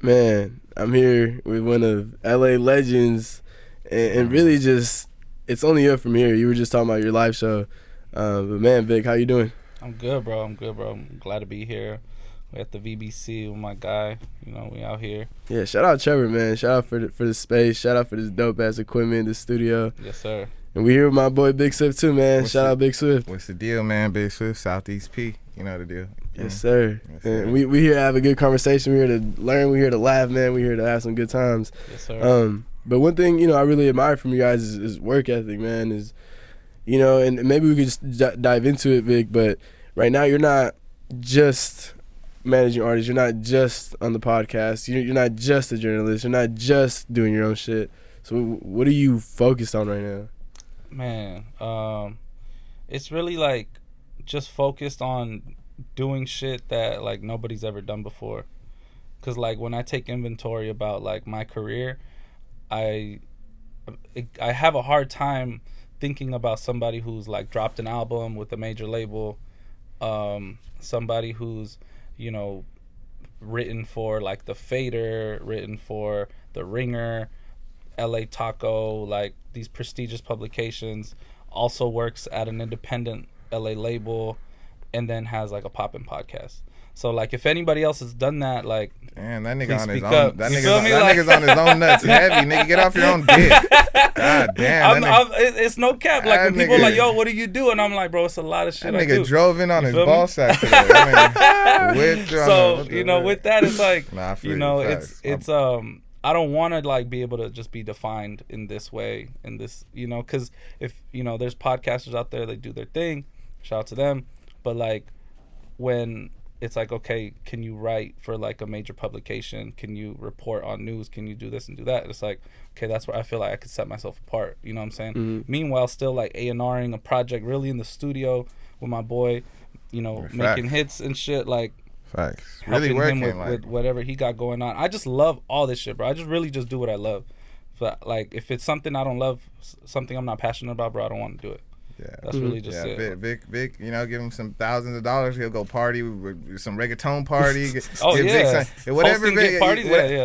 Man, I'm here with one of LA legends, and really just, it's only up from here. You were just talking about your live show. But man, Vic, how you doing? I'm good, bro. I'm glad to be here. We're at the VBC with my guy. You know, we out here. Yeah, shout out Trevor, man. Shout out for the space. Shout out for this dope-ass equipment, the studio. Yes, sir. And we here with my boy Big Swift too, man. Shout out Big Swift. What's the deal, man? Big Swift, Southeast P. You know the deal. Yes, sir. And we here to have a good conversation. We're here to learn. We're here to laugh, man. We're here to have some good times. Yes, sir. But one thing, I really admire from you guys is work ethic, man. Is, and maybe we could just dive into it, Vic. But right now, you're not just managing artists. You're not just on the podcast. You're not just a journalist. You're not just doing your own shit. So what are you focused on right now? Man, it's really like just focused on doing shit that like nobody's ever done before. Cause like when I take inventory about like my career, I have a hard time thinking about somebody who's like dropped an album with a major label, somebody who's written for like the Fader, written for the Ringer, LA Taco, like these prestigious publications, also works at an independent LA label, and then has like a poppin' podcast. So like if anybody else has done that, like damn, that nigga on his own. Up. That nigga's on his own nuts heavy. Nigga, get off your own dick. God damn. It's no cap. Like when people are like, yo, what do you do? And I'm like, bro, it's a lot of shit. That I nigga do. drove in on You his feel me? ball sack today. So with that, it's like it's I don't want to like be able to just be defined in this way, in this, because if there's podcasters out there that do their thing, shout out to them, but like when it's like, okay, can you write for like a major publication? Can you report on news? Can you do this and do that? It's like, okay, that's where I feel like I could set myself apart. You know what I'm saying? Mm-hmm. Meanwhile, still like A&Ring a project really in the studio with my boy, making hits and shit, like facts. Really working him with whatever he got going on. I just love all this shit, bro. I just really just do what I love. But like if it's something I don't love, something I'm not passionate about, bro, I don't want to do it. Yeah, that's really just it. Vic, give him some thousands of dollars. He'll go party with some reggaeton party. Whatever Vic,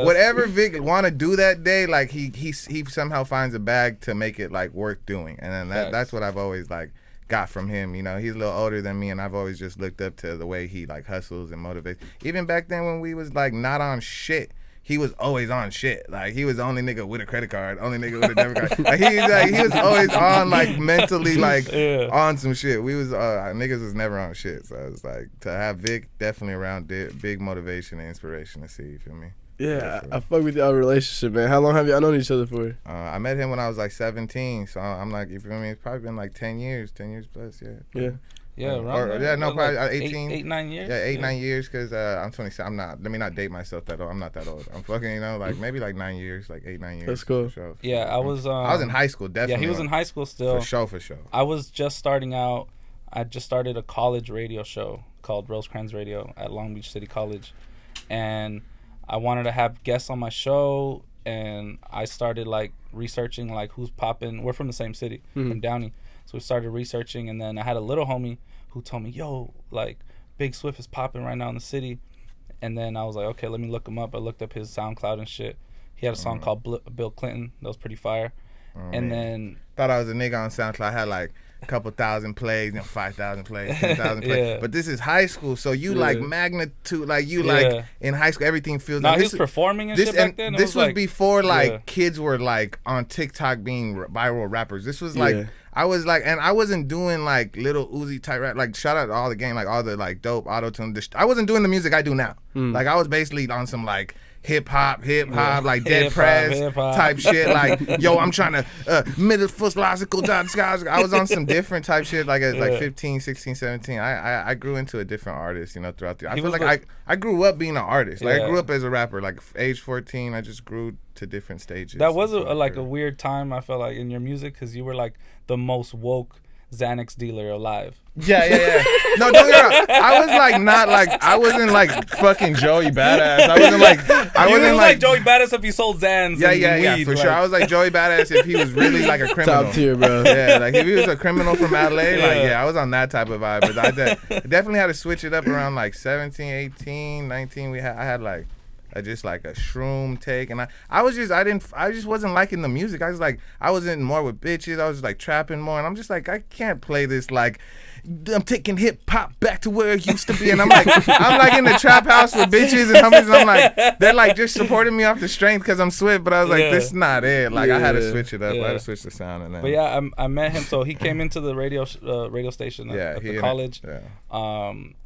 whatever Vic want to do that day, like he somehow finds a bag to make it like worth doing, and then that's what I've always like got from him. He's a little older than me, and I've always just looked up to the way he like hustles and motivates. Even back then when we was like not on shit, he was always on shit. Like he was the only nigga with a credit card, only nigga with a debit card. Like he was always on like mentally like on some shit. We was niggas was never on shit. So it's like to have Vic definitely around big motivation and inspiration to see. You feel me? Yeah, I fuck with y'all relationship, man. How long have y'all known each other for? I met him when I was like 17, so I'm like, you feel me? It's probably been like 10 years plus, Yeah. Yeah, probably 18, 8-9 years. Yeah, 8-9 years, because I'm 27. Let me not date myself that old. I'm not that old. I'm fucking, like maybe like 9 years, like 8-9 years. That's cool. For yeah, I was in high school, definitely. Yeah, he was in high school still. For sure. I was just starting out. I just started a college radio show called RoseCranVic Radio at Long Beach City College, and I wanted to have guests on my show, and I started like researching like who's popping. We're from the same city, from Downey, so we started researching, and then I had a little homie who told me, yo, like Big Swift is popping right now in the city, and then I was like, okay, let me look him up. I looked up his SoundCloud and shit. He had a song called Bill Clinton that was pretty fire, and then thought I was a nigga on SoundCloud. I had like a couple thousand plays, 5,000 plays, 10,000 plays. Yeah. But this is high school, so you like magnitude, like you like in high school, everything feels like. He was performing and shit back then. This was before like kids were like on TikTok being viral rappers. This was like I was like, and I wasn't doing like little Uzi type rap. Like shout out to all the gang, like all the like dope auto tune. I wasn't doing the music I do now. Like I was basically on some like hip hop, like Dead Prez type shit. Like, yo, I'm trying to middle philosophical skies. I was on some different type shit. Like at like 15, 16, 17. I grew into a different artist, throughout the. I feel like I grew up being an artist. Like I grew up as a rapper. Like age 14, I just grew to different stages. That was a weird time. I felt like in your music because you were like the most woke Xanax dealer alive. Yeah. No, don't get me wrong. I was like not like I wasn't like fucking Joey Badass. I wasn't like Joey Badass if he sold Xans. Yeah, weed, for sure. I was like Joey Badass if he was really like a criminal. Top tier, bro. Yeah, like if he was a criminal from LA, I was on that type of vibe. But I definitely had to switch it up around like 17, 18, 19. I had like just like a shroom take, and I just wasn't liking the music. I was like, I wasn't more with bitches. I was like trapping more, and I'm just like, I can't play this like I'm taking hip hop back to where it used to be, and I'm like in the trap house with bitches and homies, and I'm like, they're like just supporting me off the strength because I'm Swift, but I was like, this is not it. Like I had to switch it up. I had to switch the sound, and then. But yeah, I met him. So he came into the radio station at the college.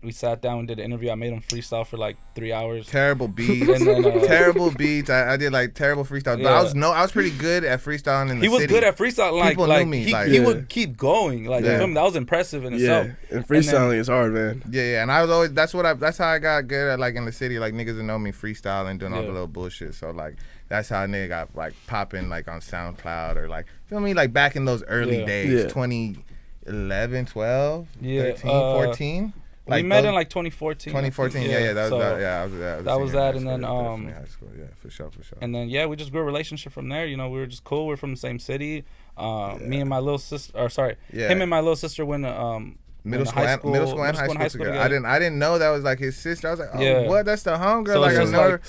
We sat down and did an interview. I made him freestyle for like 3 hours. Terrible beats. And then, terrible beats. I did like terrible freestyle. But I was pretty good at freestyling in the city. He was good at freestyling. Like, people knew me. He would keep going. Like that was impressive in itself. And freestyling is hard, man. Yeah. And I was always that's how I got good at like in the city. Like niggas would know me freestyling, doing all the little bullshit. So like that's how a nigga got like popping like on SoundCloud or like feel me like back in those early days, 2011, 12, 13, 14. Like we met in like 2014. 2014, that was that, and then high school, for sure. And then we just grew a relationship from there. You know, we were just cool. We're from the same city. Me and my little sister, him and my little sister went middle school and high school together. I didn't know that was like his sister. I was like, what? That's the homegirl. So like I know like,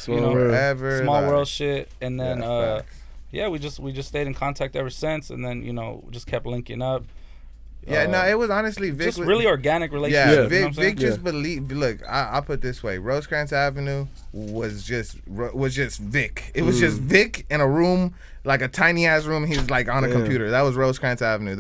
small world shit. And then we just stayed in contact ever since. And then we just kept linking up. It was honestly Vic. Just really organic relationship. Yeah, Vic just believed. Look, I'll put it this way: RoseCranVic Avenue was just Vic. It was just Vic in a room, like a tiny ass room. He was like on a computer. That was RoseCranVic Avenue.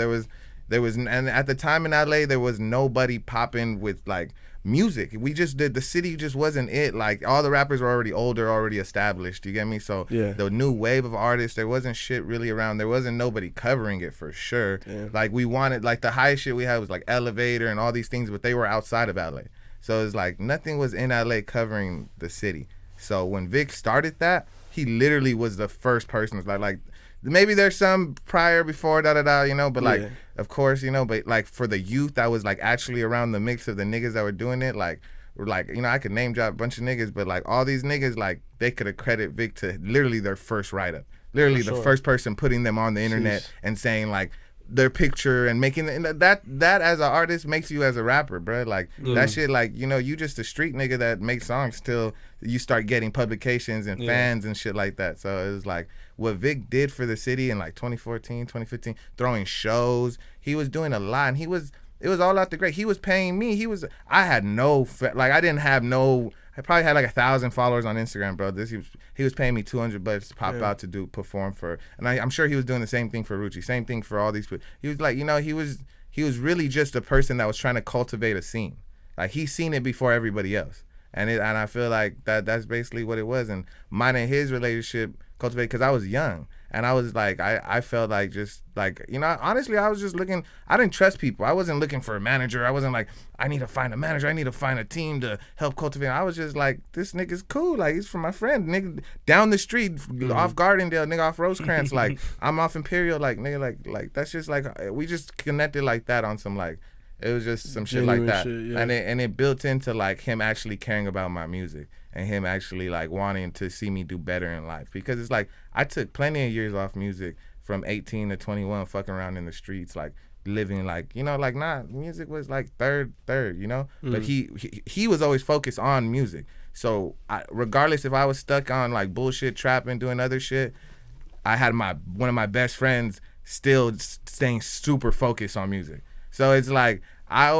There was, and at the time in LA, there was nobody popping with like music. We just did. The city just wasn't it. Like all the rappers were already older, already established. You get me? So the new wave of artists, there wasn't shit really around. There wasn't nobody covering it for sure. Like we wanted, like the highest shit we had was like Elevator and all these things, but they were outside of LA. So it's like nothing was in LA covering the city. So when Vic started that, he literally was the first person. Like maybe there's some prior before but like of course but like for the youth that was like actually around the mix of the niggas that were doing it, like I could name drop a bunch of niggas, but like all these niggas, like they could accredit Vic to literally their first write-up, literally the first person putting them on the internet and saying like their picture and making that as an artist makes you as a rapper, bro. Like that shit, like you just a street nigga that makes songs till you start getting publications and fans and shit like that. So it was like what Vic did for the city in like 2014, 2015, throwing shows. He was doing a lot, and it was all out the great. He was paying me. I had I didn't have no. I probably had like 1,000 followers on Instagram, bro. He was paying me $200 to pop out to perform for, and I'm sure he was doing the same thing for Rucci, same thing for all these people. He was like, he was really just a person that was trying to cultivate a scene. Like he seen it before everybody else, and I feel like that's basically what it was. And mine and his relationship cultivated because I was young. And I was like, I felt like just like, honestly, I was just looking, I didn't trust people. I wasn't looking for a manager. I wasn't like, I need to find a manager. I need to find a team to help cultivate. I was just like, this nigga's cool. Like, he's from my friend. Nigga, down the street, off Gardendale, nigga, off Rosecrans. Like, I'm off Imperial. Like, nigga, like, that's just like, we just connected like that on some, like, it was just some shit like that. And it built into, like, him actually caring about my music. And him actually like wanting to see me do better in life, because it's like I took plenty of years off music from 18 to 21, fucking around in the streets, like living like music was like third, but he was always focused on music. So regardless if I was stuck on like bullshit, trapping, doing other shit, I had one of my best friends still staying super focused on music. So it's like I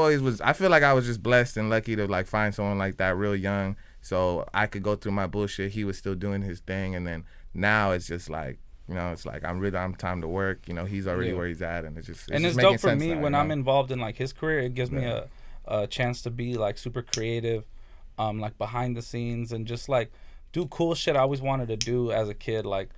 feel like I was just blessed and lucky to like find someone like that real young. So I could go through my bullshit. He was still doing his thing, and then now it's just like, it's like I'm time to work. He's already where he's at, and it's just dope for me when I'm involved in like his career. It gives me a chance to be like super creative, like behind the scenes, and just like do cool shit I always wanted to do as a kid, like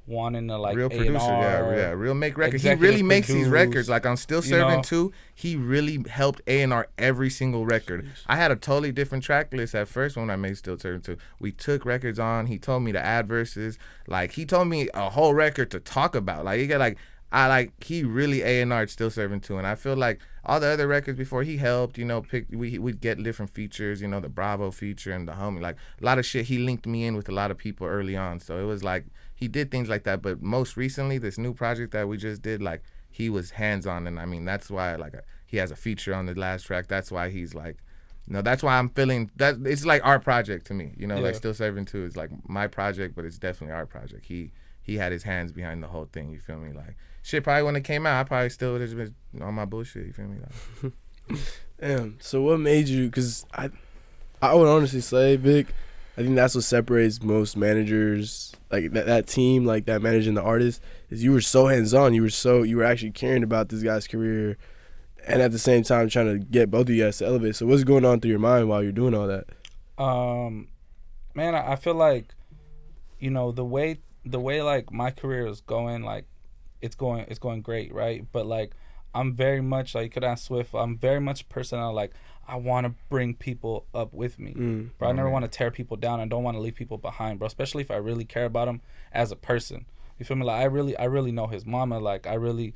wanting to like real producer, real make records. He really makes these records. Like on Still Serving 2, he really helped A&R every single record. Jeez. I had a totally different track list at first when I made Still Serving 2. We took records on. He told me to add verses. Like he told me a whole record to talk about. Like he got he really A&R'd Still Serving 2, and I feel like all the other records before he helped, we'd get different features, the Bravo feature and the Homie, like a lot of shit. He linked me in with a lot of people early on, so it was like he did things like that. But most recently, this new project that we just did, like he was hands on, and I mean that's why like he has a feature on the last track. That's why he's like No, that's why I'm feeling that it's like our project to me. You know, Yeah. like Still Serving 2 is like my project, but it's definitely our project. He had his hands behind the whole thing. You feel me? Like shit. Probably when it came out, I probably still would have been on my bullshit. You feel me? Like, Damn. So what made you? Because I would honestly say, Vic, I think that's what separates most managers, like that team, like that managing the artist, is you were so hands on. You were actually caring about this guy's career, and at the same time trying to get both of you guys to elevate. So what's going on through your mind while you're doing all that? Man, I feel like, you know, the way like my career is going, like it's going great, right? But like I'm very much like, you could ask Swift, I'm very much a person that like I want to bring people up with me, bro. I never want to tear people down. I don't want to leave people behind, bro. Especially if I really care about them as a person. You feel me? Like I really know his mama. Like I really,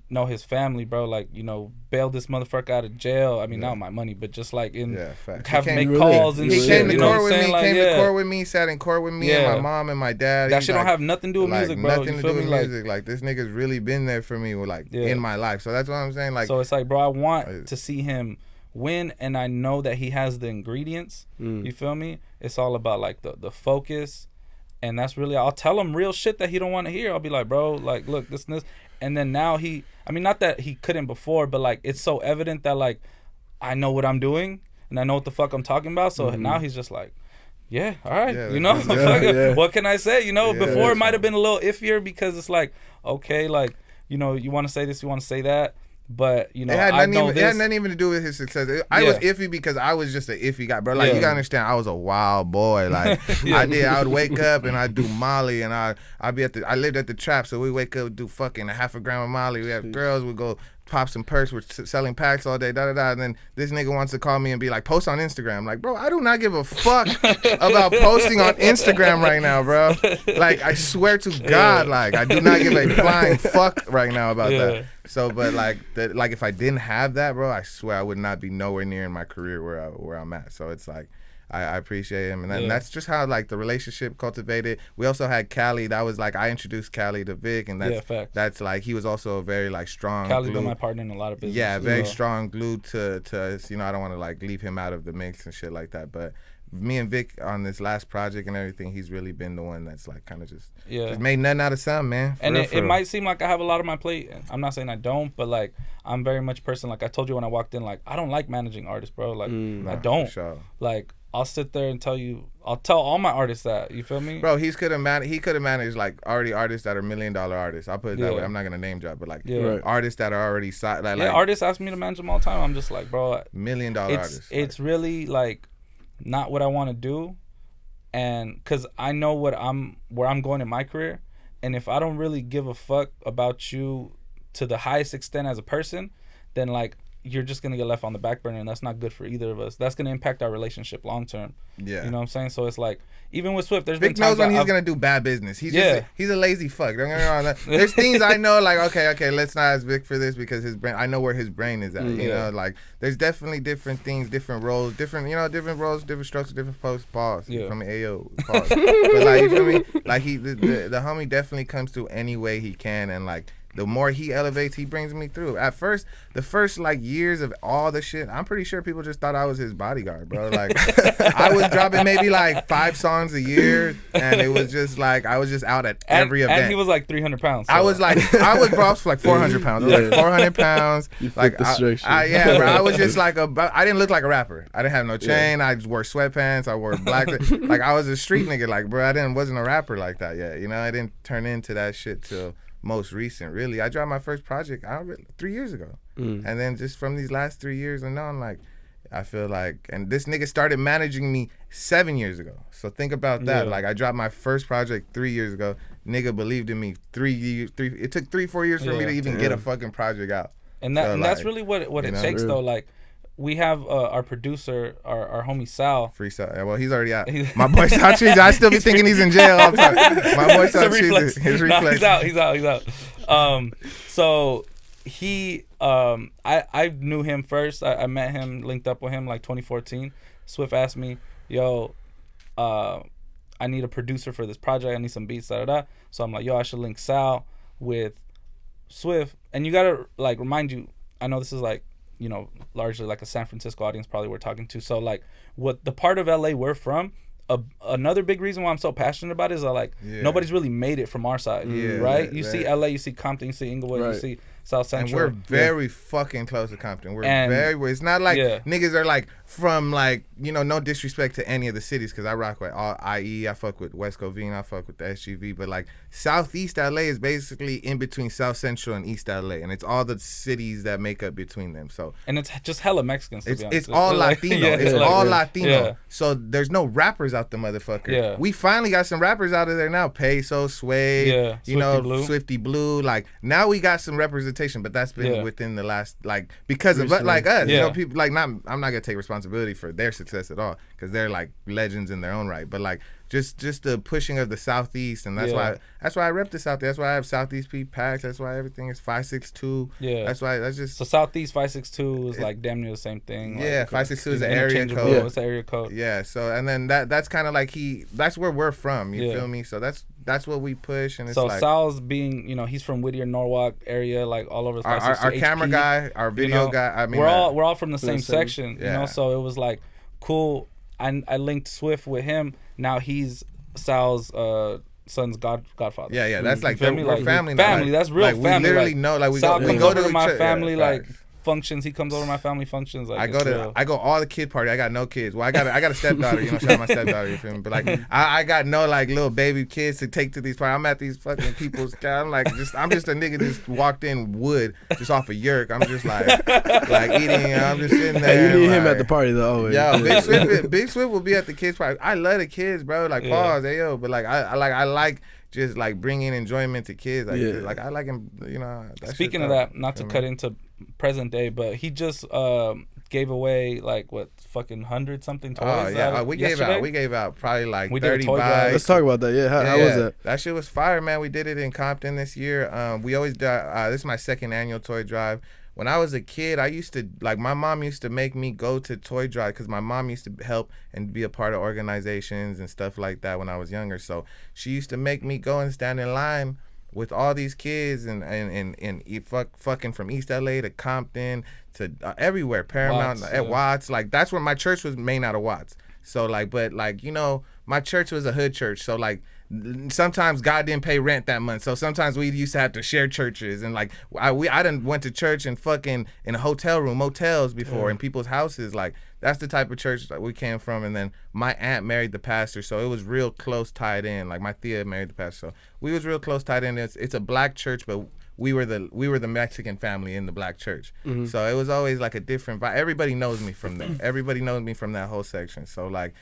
know his family, bro. Like, you know, bailed this motherfucker out of jail. I mean, not my money, but just like have make calls and shit. He came to court with me. Like, came to court with me. Sat in court with me and my mom and my dad. That shit don't have nothing to do with music, bro. Nothing to do with music. Like this nigga's really been there for me, like in my life. So that's what I'm saying. Like, so it's like, bro, I want to see him win, and I know that he has the ingredients. You feel me? It's all about like the focus, and that's really, I'll tell him real shit that he don't want to hear. I'll be like, bro, like, look, this and this. And then now I mean, not that he couldn't before, but like it's so evident that like I know what I'm doing and I know what the fuck I'm talking about. So now he's just like, yeah, all right, you know, what can I say? You know, before it might have been a little iffier because it's like, okay, like, you know, you want to say this, you want to say that. But, you know, it had nothing even to do with his success. I was iffy because I was just an iffy guy, bro. Like, you gotta understand, I was a wild boy. Like, I would wake up and I'd do Molly, and I lived at the trap, so we wake up, do fucking a half a gram of Molly. We have girls, we go pop some perks, we're selling packs all day, and then this nigga wants to call me and be like, post on Instagram. Like, bro, I do not give a fuck about posting on Instagram right now, bro. Like, I swear to God, like, I do not give a flying fuck right now about that. So, but like if I didn't have that, bro, I swear I would not be nowhere near in my career where I'm at. So it's like, I appreciate him, and that's just how like the relationship cultivated. We also had Cali. That was like I introduced Cali to Vic, and that's like he was also a very like strong. Cali's been my partner in a lot of business. Yeah, very strong glue to us. You know, I don't want to like leave him out of the mix and shit like that. But me and Vic on this last project and everything, he's really been the one that's like kind of just made nothing out of something, man. And it might seem like I have a lot on my plate. I'm not saying I don't, but like I'm very much a person, like I told you when I walked in, like I don't like managing artists, bro. Like I don't. For sure. Like I'll sit there and I'll tell all my artists that. You feel me? Bro, he could have managed like already artists that are $1 million artists. I'll put it that way. I'm not gonna name drop, but like artists that are already like artists ask me to manage them all the time. I'm just like, bro, $1 million artists. It's really like not what I want to do, and because I know where I'm going in my career, and if I don't really give a fuck about you to the highest extent as a person, then like you're just gonna get left on the back burner, and that's not good for either of us. That's gonna impact our relationship long term. Yeah, you know what I'm saying. So it's like even with Swift, there's been times knows when he's gonna do bad business. He's a lazy fuck. Don't get me wrong. There's things I know like okay, let's not ask Vic for this because his brain. I know where his brain is at. You know, like there's definitely different things, different roles, different roles, different strokes, different posts. Pause. Yeah. From Ayo. Pause. But like you feel me? Like the homie definitely comes through any way he can, and like. The more he elevates, he brings me through. At first, the first like years of all the shit, I'm pretty sure people just thought I was his bodyguard, bro. Like I was dropping maybe like 5 songs a year, and it was just like I was just out at every event. And he was like 300 pounds. So. I was bro, for like 400 pounds. I was like 400 pounds. Like bro. I was just like I didn't look like a rapper. I didn't have no chain. I just wore sweatpants. I wore black. Like I was a street nigga. Like bro, wasn't a rapper like that yet. You know, I didn't turn into that shit till. Most recent, really. I dropped my first project 3 years ago. And then just from these last 3 years and on, like, I feel like, and this nigga started managing me 7 years ago. So think about that. Yeah. Like, I dropped my first project 3 years ago. Nigga believed in me 3 years. It took 3-4 years for me to even get a fucking project out. And that's really what it takes, though. Like, we have our producer, our homie Sal. Free Sal. Yeah, well, he's already out. My boy Sal Cheese, I still be thinking he's in jail all the time. My boy Sal Cheese, his reflex. He's out. So he, I knew him first. I met him, linked up with him like 2014. Swift asked me, yo, I need a producer for this project. I need some beats, da-da-da. So I'm like, yo, I should link Sal with Swift. And you got to, like, remind you, I know this is like you know, largely like a San Francisco audience probably we're talking to. So like what the part of LA we're from, another big reason why I'm so passionate about it is that like nobody's really made it from our side, right? You see LA, you see Compton, you see Inglewood, you see South Central. And we're very fucking close to Compton. We're very. It's not like niggas are like from like, you know, no disrespect to any of the cities, because I rock with all IE, I fuck with West Covina, I fuck with the SGV, but like Southeast LA is basically in between South Central and East LA, and it's all the cities that make up between them. So and it's just hella Mexicans. To be honest. It's all Latino. It's like, all Latino. Yeah. So there's no rappers out the motherfucker. Yeah. We finally got some rappers out of there now. Peso, Sway, you know, Blue. Swifty Blue. Like now we got some representation, but that's been within the last like because of like us. You know, people like I'm not gonna take responsibility for their success at all, because they're like legends in their own right. But like just the pushing of the Southeast, and that's why I rep the Southeast. That's why I have Southeast P packs. That's why everything is 562. Yeah. That's just so Southeast 562 is like damn near the same thing. Yeah, like, 562 is an area code. Yeah. It's the area code. Yeah. So and then that's kind of like that's where we're from. You feel me? So that's what we push, and it's so like Sal's being, you know, he's from Whittier, Norwalk area, like all over the place. Our camera guy, our video, you know, guy. I mean, we're all from the same section, you know. So it was like cool. I linked Swift with him. Now he's Sal's son's godfather. Yeah. That's like we're like, family. Family. That's real like, family. We literally like, know. Like we Sal go to my family. Like functions. He comes over to my family functions. Like I go all the kid party. I got no kids. Well, I got a stepdaughter. You know, shout out my stepdaughter. You feel me? But like I got no like little baby kids to take to these parties. I'm at these fucking people's. I'm like I'm just a nigga just walked in wood just off a yerk. I'm just like eating. I'm just sitting there. Hey, you need like, him at the party though. Always. Yo, Big Swift will be at the kids party. I love the kids, bro. Like pause, hey yo. But like I like just like bringing enjoyment to kids. Like I like him. You know. Speaking of that, not to cut into present day, but he just gave away like what fucking 100-something toys. Oh yeah, we gave out probably like 30 bikes. Let's talk about that. Yeah, how was that? That shit was fire, man. We did it in Compton this year. We always do. This is my second annual toy drive. When I was a kid, I used to like my mom used to make me go to toy drive because my mom used to help and be a part of organizations and stuff like that when I was younger. So she used to make me go and stand in line with all these kids and fucking from East LA to Compton to everywhere, Paramount, Watts. Like that's where my church was made out of Watts. So like, but like, you know, my church was a hood church. So like sometimes God didn't pay rent that month. So sometimes we used to have to share churches. And like I done went to church and fucking in a hotel room, motels before, in people's houses. Like that's the type of church that we came from. And then my aunt married the pastor, so it was real close tied in. Like my tia married the pastor, so we was real close tied in. It's a black church, but we were the Mexican family in the black church. So it was always like a different vibe. Everybody knows me from there. Everybody knows me from that whole section. So like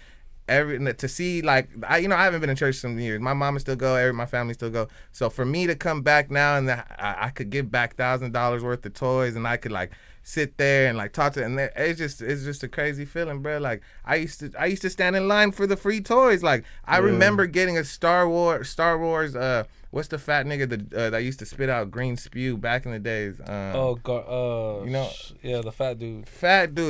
to see like I haven't been in church some years. My mama still go, my family still go. So for me to come back now and I could give back $1,000 worth of toys, and I could like sit there and like talk to, and it's just a crazy feeling, bro. Like I used to stand in line for the free toys. Like I remember getting a Star Wars. What's the fat nigga that used to spit out green spew back in the days? you know, the fat dude.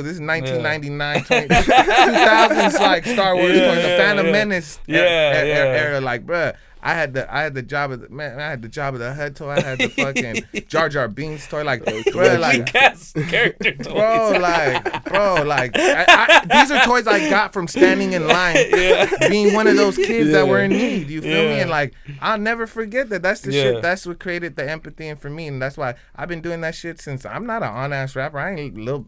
This is 1999, 2000s, like Star Wars, the Phantom Menace era. Like, bruh, I had the job of the HUD toy. I had the fucking Jar Jar Binks toy. Like, bro, like character toys. Bro, like these are toys I got from standing in line, being one of those kids that were in need. You feel me? And like, I'll never forget that. That's the shit. That's what created the empathy for me, and that's why I've been doing that shit since. I'm not an on-ass rapper. I ain't little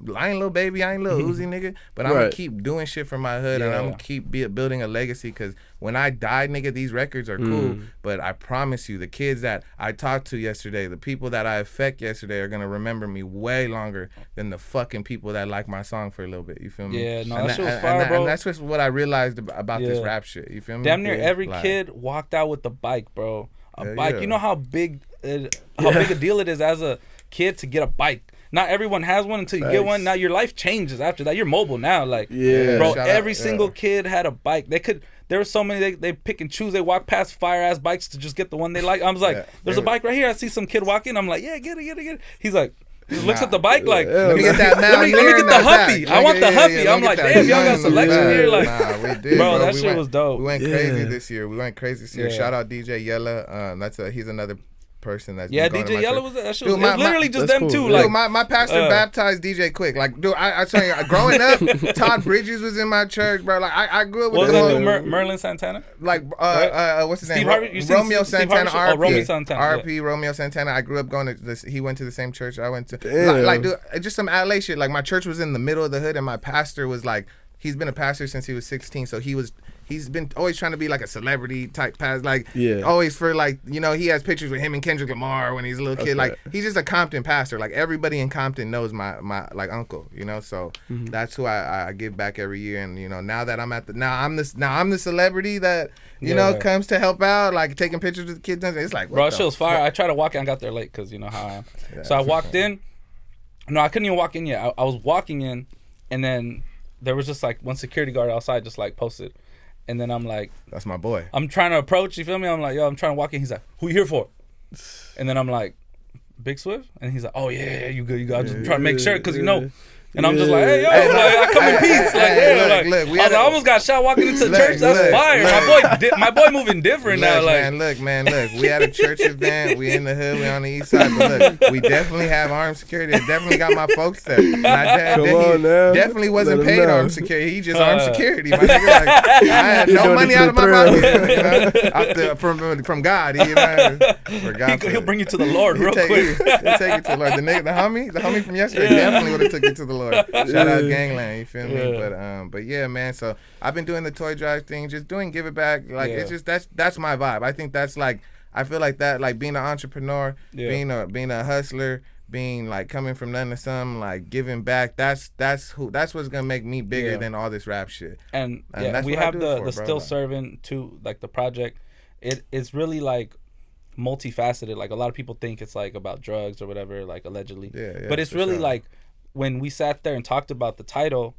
baby. I ain't little Uzi nigga. But I'm gonna keep doing shit for my hood, and I'm gonna keep building a legacy. Because when I die, nigga, these records are cool. But I promise you, the kids that I talked to yesterday, the people that I affect yesterday, are gonna remember me way longer than the fucking people that like my song for a little bit. You feel me? Yeah, no, that shit was fire, bro. And that's just what I realized about this rap shit. You feel me? Damn near every kid walked out with a bike, bro. A bike. Yeah. You know how big a deal it is as a kid to get a bike. Not everyone has one until you get one. Now your life changes after that. You're mobile now. Like, bro, every single kid had a bike. There were so many, they pick and choose. They walk past fire-ass bikes to just get the one they like. I was like, there's a bike right here. I see some kid walking. I'm like, yeah, get it. He's like, he looks at the bike like, let me get that now. Let me get the Huffy. I want the Huffy. I'm like, damn, y'all got selection here. Like, we did, bro, that shit was dope. We went crazy this year. Shout out DJ Yella. He's another person that's Yeah, been going DJ to Yellow church. was that shit. Dude, It was literally just them cool. two. Yeah. Like My pastor baptized DJ Quick. Like, dude, I tell you, growing up, Todd Bridges was in my church, bro. Like, I grew up with was the that Merlin Santana? like what's his Steve name? Harvey? You seen Romeo Steve Santana, Harvey? Oh, RP. Romeo Santana, RP, Romeo Santana. I grew up going to this. He went to the same church I went to. Damn. Like, dude, just some LA shit. Like, my church was in the middle of the hood, and my pastor was like, he's been a pastor since he was 16, so he's been always trying to be like a celebrity type pastor, like always for like, you know, he has pictures with him and Kendrick Lamar when he's a little kid. Like, he's just a Compton pastor. Like, everybody in Compton knows my like uncle, you know. So that's who I give back every year. And you know, now that I'm I'm the celebrity that you know comes to help out, like taking pictures with the kids. It's like, bro, shit was fire. I tried to walk in. I got there late because you know how I am. So I walked in. No, I couldn't even walk in yet. I was walking in, and then there was just like one security guard outside just like posted. And then I'm like, that's my boy. I'm trying to approach, you feel me? I'm like, yo, I'm trying to walk in. He's like, who you here for? And then I'm like, Big Swift? And he's like, oh, yeah, you good. I'm just trying to make sure because, you know. And I'm just like, hey, yo, like, I come in peace. Like, look, I almost got shot walking into church. That's fire. My boy moving different now. Like, man, look. We had a church event. We in the hood. We on the east side. But look, we definitely have armed security. I definitely got my folks there. My dad definitely wasn't paid armed security. He just armed security. My nigga, like, I had no money out of my pocket, you know, from God. You know, for God, he'll bring you to the Lord real quick. He'll take you to the Lord. The homie from yesterday definitely would have took you to the Lord. Shout out Gangland, you feel me? But yeah, man. So I've been doing the toy drive thing, just doing give it back. Like it's just that's my vibe. I think that's like I feel like that, like being an entrepreneur, being a hustler, being like coming from nothing to something, like giving back. That's what's gonna make me bigger than all this rap shit. And that's we have the Still Serving too, like the project. It's really like multifaceted. Like a lot of people think it's like about drugs or whatever, like allegedly. But it's really like. When we sat there and talked about the title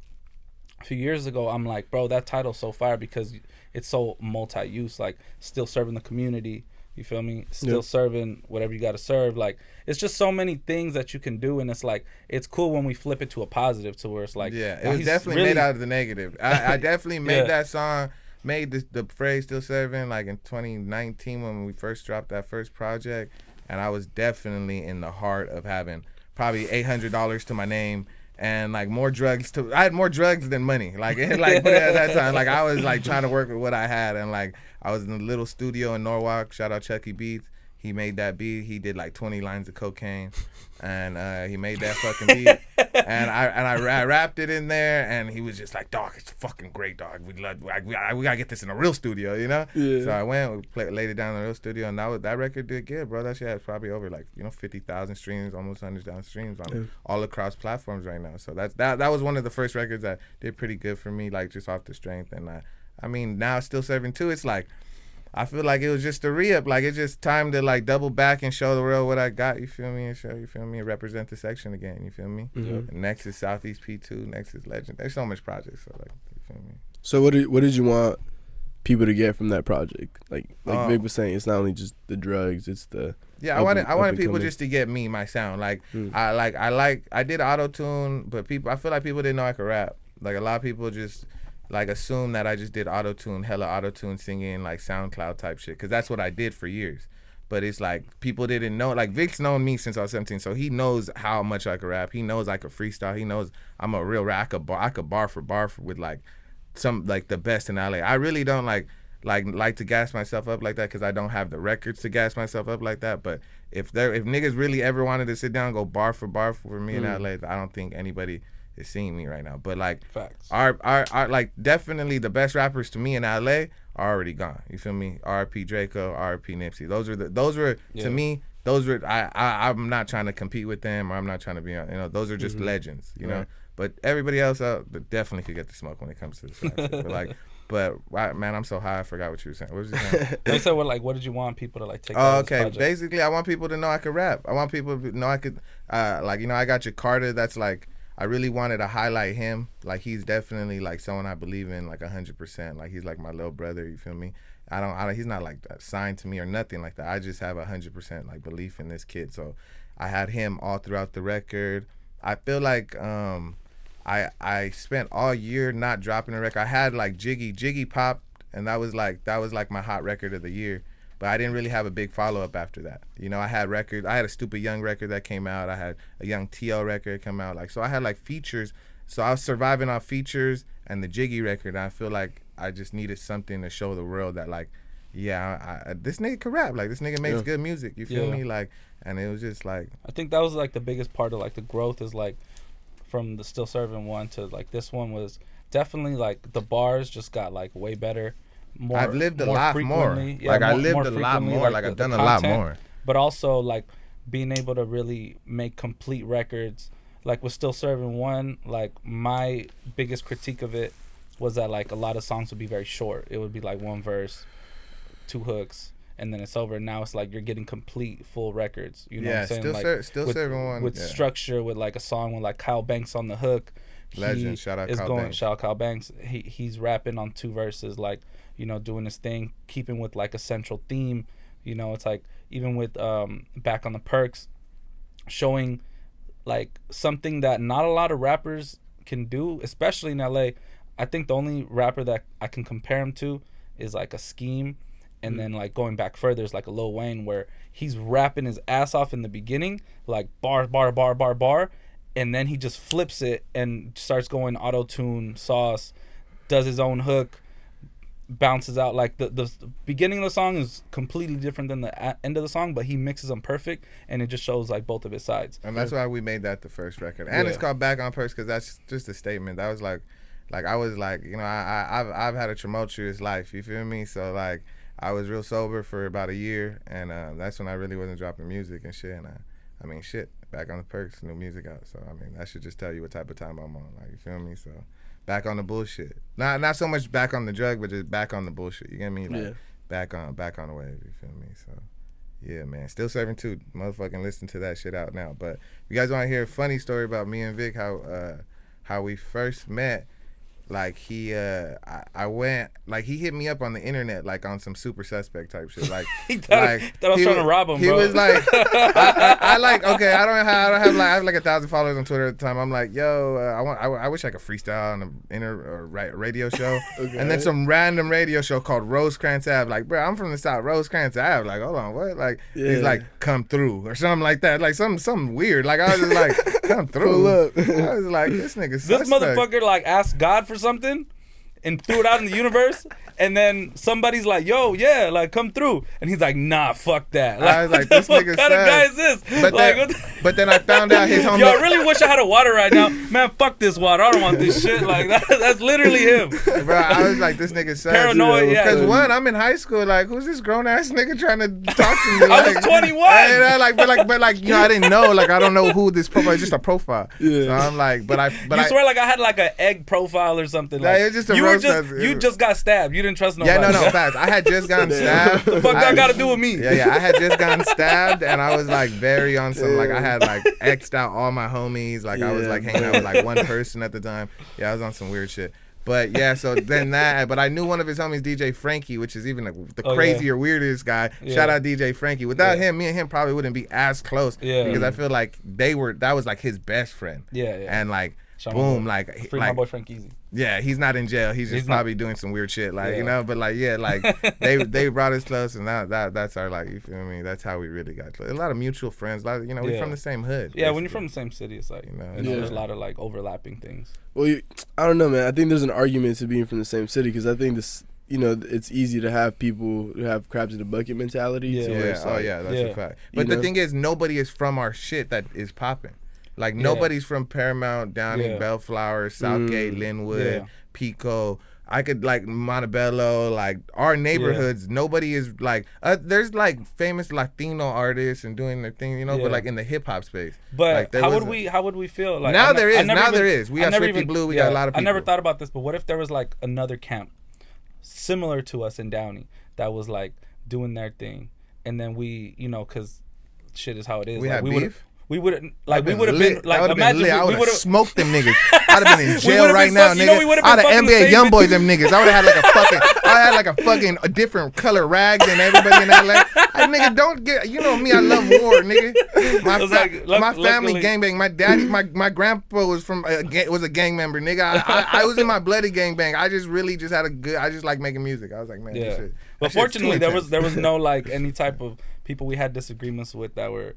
a few years ago, I'm like, bro, that title's so fire because it's so multi-use, like still serving the community, you feel me? Still serving whatever you got to serve. Like, it's just so many things that you can do, and it's like, it's cool when we flip it to a positive to where it's like... Yeah, it was definitely made out of the negative. I definitely made that song, made the phrase Still Serving, like in 2019 when we first dropped that first project, and I was definitely in the heart of having... probably $800 to my name and like more drugs I had more drugs than money. Like at that time, like I was like trying to work with what I had, and like I was in a little studio in Norwalk. Shout out Chucky Beats. He made that beat. He did like 20 lines of cocaine, and he made that fucking beat. and I rapped it in there, and he was just like, "Dog, it's fucking great, dog. We gotta get this in a real studio, you know." Yeah. So I went, laid it down in a real studio, and that record did good, bro. That shit has probably over like 50,000 streams, almost 100,000 streams on all across platforms right now. So that was one of the first records that did pretty good for me, like just off the strength. And I mean, now Still Serving too. It's like. I feel like it was just a re-up. Like, it's just time to, like, double back and show the world what I got, you feel me? And represent the section again, you feel me? And next is Southeast P2, next is Legend. There's so much projects, so, like, you feel me? So what did you want people to get from that project? Like Vic was saying, it's not only just the drugs, it's the... Yeah, I wanted people just to get me, my sound. Like, I did auto-tune, but I feel like people didn't know I could rap. Like, a lot of people just... like assume that I just did hella auto-tune singing, like SoundCloud type shit, because that's what I did for years. But it's like people didn't know. Like Vic's known me since I was 17, so he knows how much I could rap. He knows I could freestyle. He knows I'm a real rap. I could bar for with like some like the best in LA. I really don't like to gas myself up like that because I don't have the records to gas myself up like that. But if niggas really ever wanted to sit down and go bar for me in LA, I don't think anybody is seeing me right now. But like facts. Our like definitely the best rappers to me in LA are already gone. You feel me? R.P. Draco, R.P. Nipsey. Those were to me. Those were I'm not trying to compete with them, or I'm not trying to be those are just legends. You know. But everybody else definitely could get the smoke when it comes to this rap shit. But man, I'm so high I forgot what you were saying. What was you saying? They said what did you want people to like take? Oh, okay. Basically, I want people to know I could rap. I want people to know I could I got Jakarta. That's like. I really wanted to highlight him. Like, he's definitely, like, someone I believe in, like, 100%. Like, he's, like, my little brother, you feel me? He's not, like, signed to me or nothing like that. I just have 100%, like, belief in this kid. So I had him all throughout the record. I feel like I spent all year not dropping a record. I had, like, Jiggy popped, and that was, like, my hot record of the year. but I didn't really have a big follow up after that. You know, I had records. I had a Stupid Young record that came out. I had a Young T.O. record come out. Like, so I had like features. So I was surviving off features and the Jiggy record. And I feel like I just needed something to show the world that like, yeah, this nigga can rap. Like, this nigga makes good music. You feel me? Like, and it was just like, I think that was like the biggest part of like the growth is like from the Still Serving one to like this one was definitely like the bars just got like way better. More, I've lived a lot more. Yeah, like I lived a lot more. Like I've done a lot more. But also like being able to really make complete records. Like with Still Serving one, like my biggest critique of it was that like a lot of songs would be very short. It would be like one verse, 2 hooks, and then it's over. And now it's like you're getting complete full records. You know what I'm saying? Still Serving one with structure, with like a song with like Kyle Banks on the hook. Legend, shout out Kyle Banks. He's rapping on 2 verses, like, you know, doing his thing, keeping with like a central theme. You know, it's like even with Back on the Perks, showing like something that not a lot of rappers can do, especially in LA. I think the only rapper that I can compare him to is like a Scheme, and then like going back further is like a Lil Wayne, where he's rapping his ass off in the beginning, like bar, and then he just flips it and starts going auto-tune, sauce, does his own hook, bounces out. Like the beginning of the song is completely different than the end of the song, but he mixes them perfect, and it just shows like both of his sides. And that's why we made that the first record. And it's called Back on Perks because that's just a statement. That was like I was like, you know, I've had a tumultuous life, you feel me? So like I was real sober for about a year, and that's when I really wasn't dropping music and shit. And I mean, shit, Back on the Perks, new music out. So I mean, that should just tell you what type of time I'm on. Like, you feel me? So back on the bullshit. Not so much back on the drug, but just back on the bullshit. You get me? Like back on the wave. You feel me? So yeah, man. Still Serving 2. Motherfucking listen to that shit out now. But you guys want to hear a funny story about me and Vic? How we first met? Like he hit me up on the internet like on some Super Suspect type shit. Like I was trying to rob him, bro. He was like, I like, okay, I have like 1,000 followers on Twitter at the time. I'm like, yo, I wish I could freestyle on a radio show. Okay. And then some random radio show called RoseCranVic. Like, bro, I'm from the South, RoseCranVic. Like, hold on, what? Like, he's like, come through or something like that. Like something weird. Like I was just like, come through. I was like, this nigga suspect. This motherfucker like asked God for something and threw it out in the universe, and then somebody's like, yo, yeah, like, come through. And he's like, nah, fuck that. Like, I was like, this nigga what kind of guy is this? But then I found out his homie. Yo, I really wish I had a water right now. Man, fuck this water. I don't want this shit. Like, that's literally him. Bro, I was like, this nigga sucks. Paranoid, Because one, I'm in high school. Like, who's this grown-ass nigga trying to talk to me? Like, I was 21. But you know, I didn't know. Like, I don't know who this profile is. Just a profile. Yeah. So I'm like, you swear like I had like an egg profile or something. Like, it's just a you just got stabbed. You didn't trust nobody. Yeah, no, facts. I had just gotten stabbed. The fuck that got to do with me? Yeah. I had just gotten stabbed, and I was like very on some, like, I had like X'd out all my homies. Like, I was like hanging out with like one person at the time. Yeah, I was on some weird shit. But yeah, so then but I knew one of his homies, DJ Frankie, which is even the crazier, weirdest guy. Yeah. Shout out DJ Frankie. Without him, me and him probably wouldn't be as close. Yeah. Because I feel like that was like his best friend. Yeah. And like, boom, like free my boy Frank Easy. Yeah, he's not in jail. He's just probably doing some weird shit, like, you know. But like, yeah, like they brought us close, and that's our, like, you feel me? That's how we really got close. A lot of mutual friends. A lot of, you know, we're from the same hood. Yeah, when you're from the same city, it's like, you know, there's a lot of like overlapping things. Well, I don't know, man. I think there's an argument to being from the same city, because I think this, you know, it's easy to have people who have crabs in the bucket mentality. Yeah. That's a fact. But the thing is, nobody is from our shit that is popping. Like, nobody's from Paramount, Downey, Bellflower, Southgate, Linwood, Pico. I could, like, Montebello, like, our neighborhoods, nobody is, like, there's, like, famous Latino artists and doing their thing, you know, but, like, in the hip-hop space. But like, how would we feel? Like, now there is. We got Swifty Blue, we got a lot of people. I never thought about this, but what if there was, like, another camp similar to us in Downey that was, like, doing their thing, and then we, you know, because shit is how it is. We had beef? We would have been like, imagine I would have smoked them niggas. I'd have been in jail right now, nigga. I'd have NBA YoungBoy them niggas. I would have had a different color rags than everybody in LA. Nigga, don't get, you know me, I love war, nigga. My family gangbang. My daddy, my grandpa was a gang member, nigga. I was in my bloody gangbang. I just really just had I just like making music. I was like, man, this shit. But fortunately, there was no like any type of people we had disagreements with that were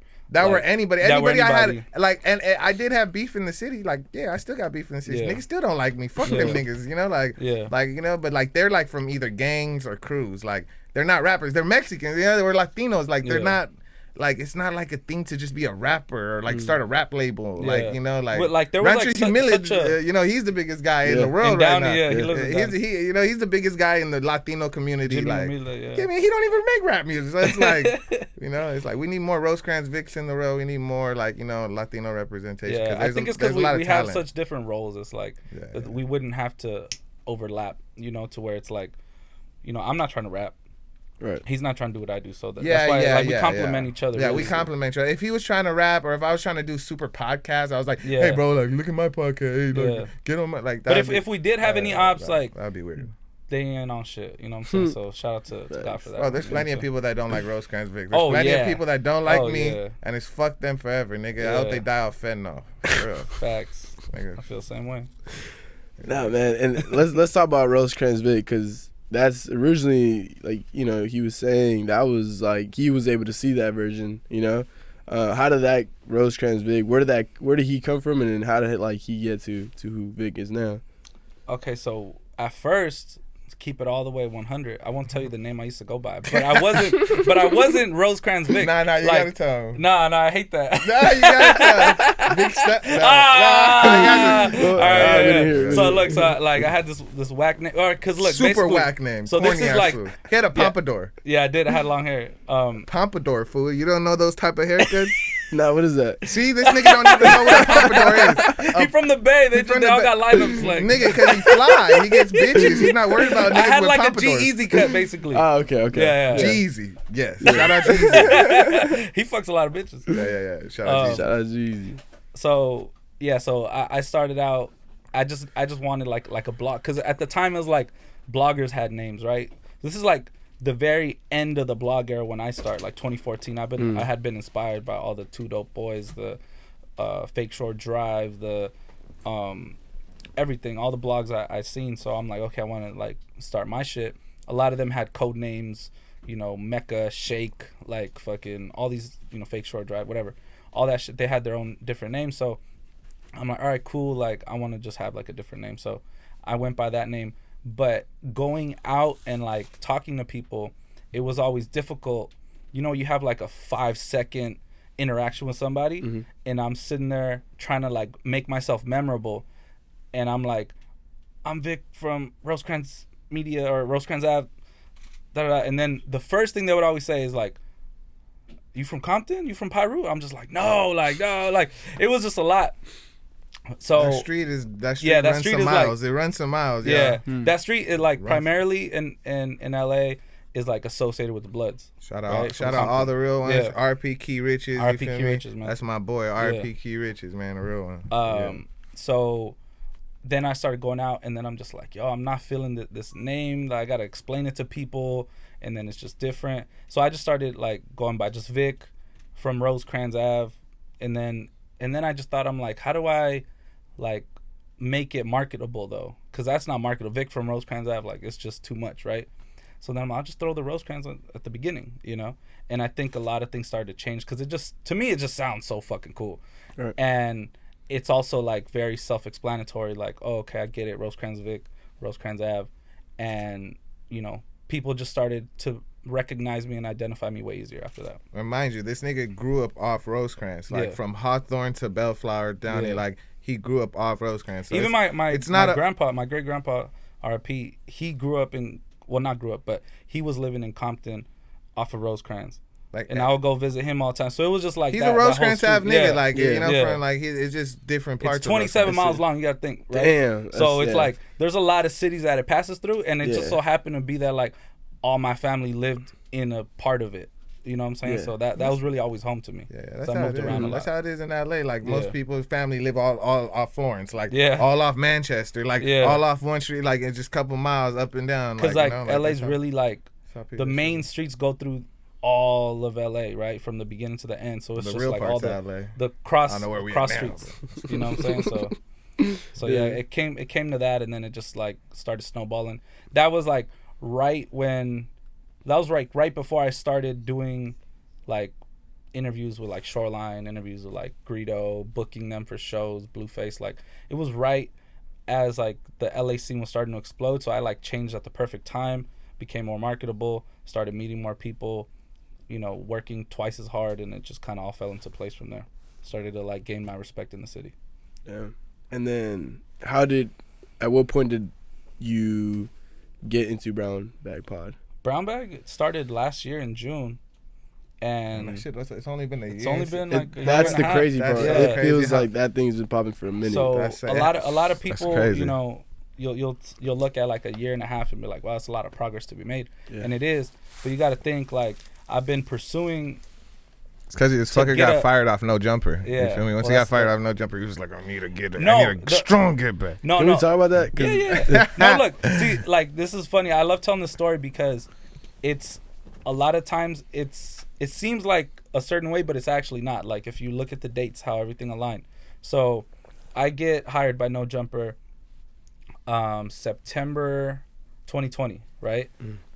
anybody I had like, and I did have beef in the city. Like, I still got beef in the city. Niggas still don't like me. Fuck them niggas, you know, like you know, but like they're like from either gangs or crews. Like they're not rappers. They're Mexicans. You know, they were Latinos. Like they're not. Like it's not like a thing to just be a rapper or like start a rap label, like you know, like. But like there was Rancho Humility, you know, he's the biggest guy in the world right now. He lives you know, he's the biggest guy in the Latino community. Jimmy like, Mila, I mean, he don't even make rap music. So it's like, you know, it's like we need more RoseCranVics in the row. We need more like, you know, Latino representation. Yeah, I think it's because we have such different roles. It's like we wouldn't have to overlap, you know, to where it's like, you know, I'm not trying to rap. Right. He's not trying to do what I do, so that's why we complement each other. Yeah, really. We complement each other. If he was trying to rap, or if I was trying to do super podcasts, I was like, hey, bro, like, look at my podcast. Hey, look, get on my like. But if we did have any ops, like, that'd be weird. They ain't on shit, you know what I'm saying? So shout out to God for that. Oh, there's plenty of people that don't like RoseCranVic. There's plenty of people that don't like me, and it's fuck them forever, nigga. I hope they die off fentanyl. For real. Facts. I feel the same way. Nah, man, and let's talk about RoseCranVic, because that's originally, like, you know, he was saying that was like he was able to see that version, you know. How did that RoseCranVic, where did he come from, and then how did like he get to who Vic is now? Okay, so at first, keep it all the way 100. I won't tell you the name I used to go by, but I wasn't RoseCranVic. Nah, you gotta tell him. Nah, I hate that. Nah, you gotta tell him. Big step. All right. So look, I had this whack name, or cause look, super whack name. So this is like, he had a pompadour. Yeah, I did. I had long hair. Pompadour, fool. You don't know those type of haircuts? No, what is that? See, this nigga don't even know what a pompadour is. He from the Bay. They all got lineups like. Nigga, because he fly. He gets bitches. He's not worried about niggas with pompadours. I had like a G-Eazy cut, basically. Oh, okay. Yeah. G-Eazy. Yes. Shout out G-Eazy. He fucks a lot of bitches. Yeah. Shout out G-Eazy. So I started out. I just wanted like a blog, because at the time it was like bloggers had names, right? This is like the very end of the blog era when I started, like 2014. I had been inspired by all the Two Dope Boys, the Fake Shore Drive, the everything, all the blogs I seen. So I'm like, okay, I want to like start my shit. A lot of them had code names, you know, Mecca, Shake, like fucking all these, you know, Fake Shore Drive, whatever. All that shit, they had their own different names. So I'm like, all right, cool. Like, I want to just have like a different name. So I went by that name. But going out and like talking to people, it was always difficult. You know, you have like a 5-second interaction with somebody, and I'm sitting there trying to like make myself memorable. And I'm like, I'm Vic from RoseCran's Media or RoseCran's Ave. And then the first thing they would always say is like, you from Compton? You from Piru? I'm just like, no. It was just a lot. So that street runs some miles. Like, it runs some miles. Yeah. That street is like primarily in LA is like associated with the Bloods. Shout out all the real ones. RP Key Riches. RP Key Riches, man. That's my boy. RP Key Riches, man, the real one. So then I started going out, and then I'm just like, yo, I'm not feeling this name. I gotta explain it to people, and then it's just different. So I just started like going by just Vic from RoseCran's Ave, and then I just thought, I'm like, how do I like make it marketable though? Because that's not marketable. Vic from RoseCran's Ave, like, it's just too much, right? So then I'll just throw the RoseCran's at the beginning, you know? And I think a lot of things started to change, because to me, it just sounds so fucking cool. Right. And it's also like very self-explanatory, like, oh, okay, I get it, RoseCranVic, RoseCran's Ave. And, you know, people just started to recognize me and identify me way easier after that. And mind you, this nigga grew up off RoseCran's, like from Hawthorne to Bellflower down here, like he grew up off RoseCran's. So even my great grandpa RP, he grew up in, well, not grew up, but he was living in Compton off of RoseCran's. Like, and I would go visit him all the time. So it was just like he's a RoseCran's Ave nigga, like you know, from like it's just different parts. It's 27 miles long. You gotta think, right? Damn. So it's like there's a lot of cities that it passes through, and it just so happened to be that like all my family lived in a part of it. You know what I'm saying? Yeah. So that was really always home to me. Yeah, that's how I moved around a lot. That's how it is in LA. Like most people's family live all off Florence, like all off Manchester, like all off one street, like it's just a couple miles up and down. Because like LA's really like the main streets go through all of LA, right, from the beginning to the end. So it's just like all the cross streets. You know what I'm saying? So yeah, it came to that, and then it just like started snowballing. That was like right before I started doing like interviews with like Shoreline, interviews with like Greedo, booking them for shows, Blueface. Like it was right as like the LA scene was starting to explode. So I like changed at the perfect time, became more marketable, started meeting more people, you know, working twice as hard, and it just kind of all fell into place from there. Started to like gain my respect in the city. Yeah. And then at what point did you get into Brown Bag Pod? Brown Bag started last year in June. And shit, it's only been a year. It's only been like a that's year the and a crazy half. part. It feels like that thing's been popping for a minute. So a lot of people, you know, you'll look at like a year and a half and be like, well, it's a lot of progress to be made, and it is. But you got to think like I've been pursuing. It's because this fucker got fired off No Jumper. Yeah, you feel me? Once he got fired off No Jumper, he was like, I need a strong get back. Can we talk about that? Yeah. No, look, see, like this is funny. I love telling this story because it's a lot of times it seems like a certain way, but it's actually not. Like if you look at the dates, how everything aligned. So I get hired by No Jumper September 2020, right?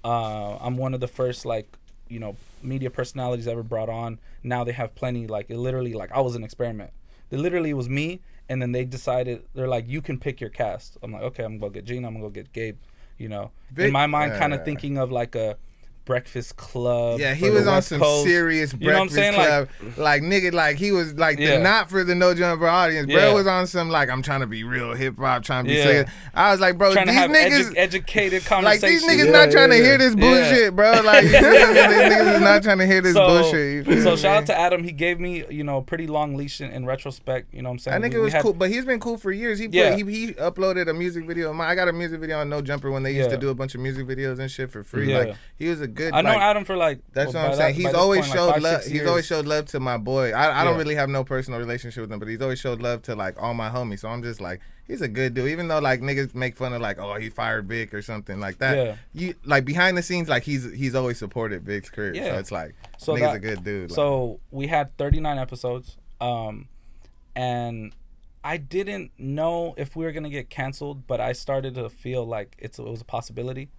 I'm one of the first like, you know, media personalities ever brought on. Now they have plenty, like it literally, like I was an experiment. It literally was me, and then they decided, they're like, you can pick your cast. I'm like, okay, I'm gonna go get Gina, I'm gonna go get Gabe, you know. In my mind, kind of thinking of like a Breakfast Club. Yeah, he was on some serious Breakfast Club. Like nigga, like he was like not for the No Jumper audience. Bro was on some like, I'm trying to be real hip hop, trying to be sick. I was like, bro, trying these to have niggas educated like conversation. these niggas not trying to hear this bullshit, bro. Like these niggas is not trying to hear this bullshit. So shout out to Adam. He gave me, you know, a pretty long leash in retrospect. You know what I'm saying? I think it was cool, but he's been cool for years. He uploaded a music video. I got a music video on No Jumper when they used to do a bunch of music videos and shit for free. Like he was a good. I know Adam for like, that's what I'm saying. He's always showed love. He's always showed love to my boy. I don't really have no personal relationship with him, but he's always showed love to like all my homies. So I'm just like, he's a good dude. Even though like niggas make fun of like, oh, he fired Vic or something like that. Yeah. You like behind the scenes, like he's always supported Vic's career. Yeah. So it's like, nigga's a good dude. So we had 39 episodes, and I didn't know if we were gonna get canceled, but I started to feel like it was a possibility.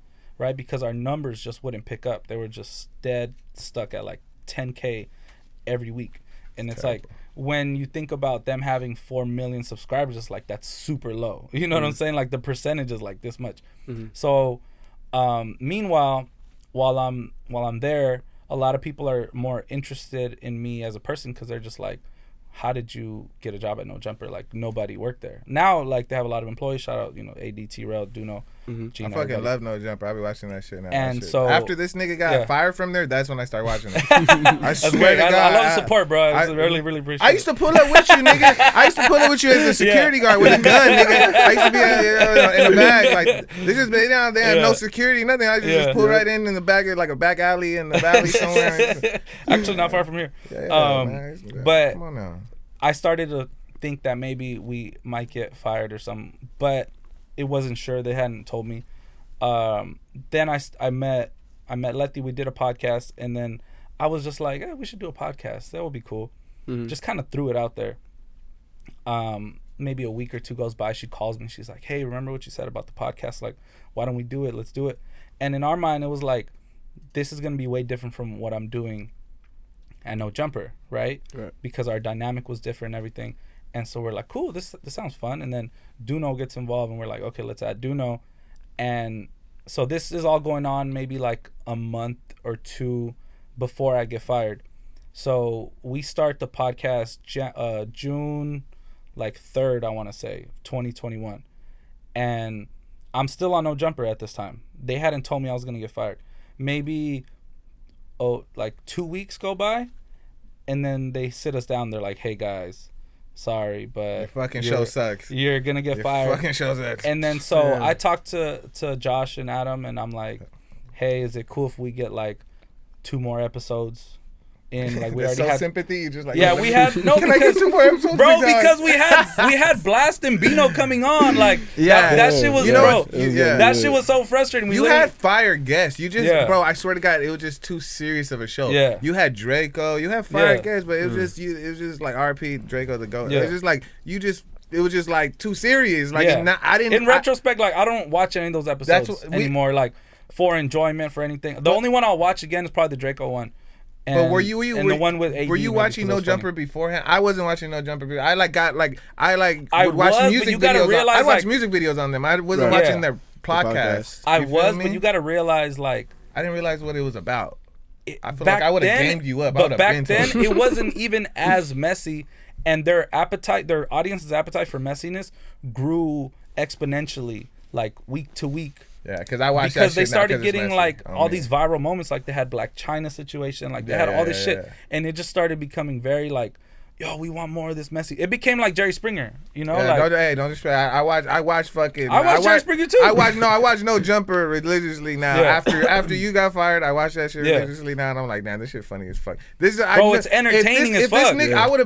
Right, because our numbers just wouldn't pick up. They were just dead stuck at like 10K every week. And it's like, when you think about them having 4 million subscribers, it's like that's super low. You know what I'm saying? Like the percentage is like this much. So meanwhile, while I'm there, a lot of people are more interested in me as a person because they're just like, how did you get a job at No Jumper? Like nobody worked there. Now like they have a lot of employees. Shout out, you know, AD, T-Rail, Duno, Gina. I fucking love No Jumper. I be watching that shit now. And so after this nigga got fired from there, that's when I started watching it. I swear to God, I love the support, bro. I really appreciate it. I used to pull up with you, nigga. I used to pull up with you as a security guard with a gun, nigga. I used to be in the bag. Like this is they have no security, nothing. I just pull right in the back of like a back alley in the valley somewhere. Actually, not far from here. But come on now. I started to think that maybe we might get fired or something, but it wasn't sure. They hadn't told me. Then I met Letty. We did a podcast, and then I was just like, we should do a podcast. That would be cool. Just kind of threw it out there. Maybe a week or two goes by. She calls me. She's like, hey, remember what you said about the podcast? Like, why don't we do it? Let's do it. And in our mind, it was like, this is going to be way different from what I'm doing and No Jumper, right? Because our dynamic was different and everything. And so we're like, cool, this sounds fun. And then Duno gets involved, and we're like, okay, let's add Duno. And so this is all going on maybe like a month or two before I get fired. So we start the podcast June like 3rd, I want to say, 2021. And I'm still on No Jumper at this time. They hadn't told me I was going to get fired. Maybe like 2 weeks go by, and then they sit us down. They're like, hey guys, sorry, but your fucking show sucks. You're gonna get fired. Your fucking show sucks. And then so I talked to Josh and Adam, and I'm like, hey, is it cool if we get like 2 more episodes. And like we That's already had sympathy. You just like we had Can I get 2 more episodes, bro, big dog? because we had Blast and Bino coming on. Like that shit was that shit was so frustrating. You had fire guests. You just bro, I swear to God, it was just too serious of a show. Yeah. You had Draco. You had fire guests, but it was just you. It was just like RP Draco the GOAT. It was just like it was just like too serious. Like I didn't. In retrospect, like I don't watch any of those episodes anymore. Like for enjoyment, for anything. The only one I'll watch again is probably the Draco one. But were you the one with AD, were you watching No Jumper beforehand? I wasn't watching No Jumper before. I would watch music videos. I watched music videos on them. I wasn't watching their podcast. But you gotta realize like I didn't realize what it was about. I feel like I would have gamed you up. But back then it wasn't even as messy, and their audience's appetite for messiness grew exponentially, like week to week. Yeah, because I watched because they started getting like all these viral moments, like they had Black China situation, like they had all this shit, and it just started becoming very like, yo, we want more of this messy. It became like Jerry Springer, you know? Don't disrespect. I watch Jerry Springer too. I watch No Jumper religiously now. Yeah. After you got fired, I watched that shit religiously now, and I'm like, damn, this shit funny as fuck. It's entertaining as fuck. If this nigga, I would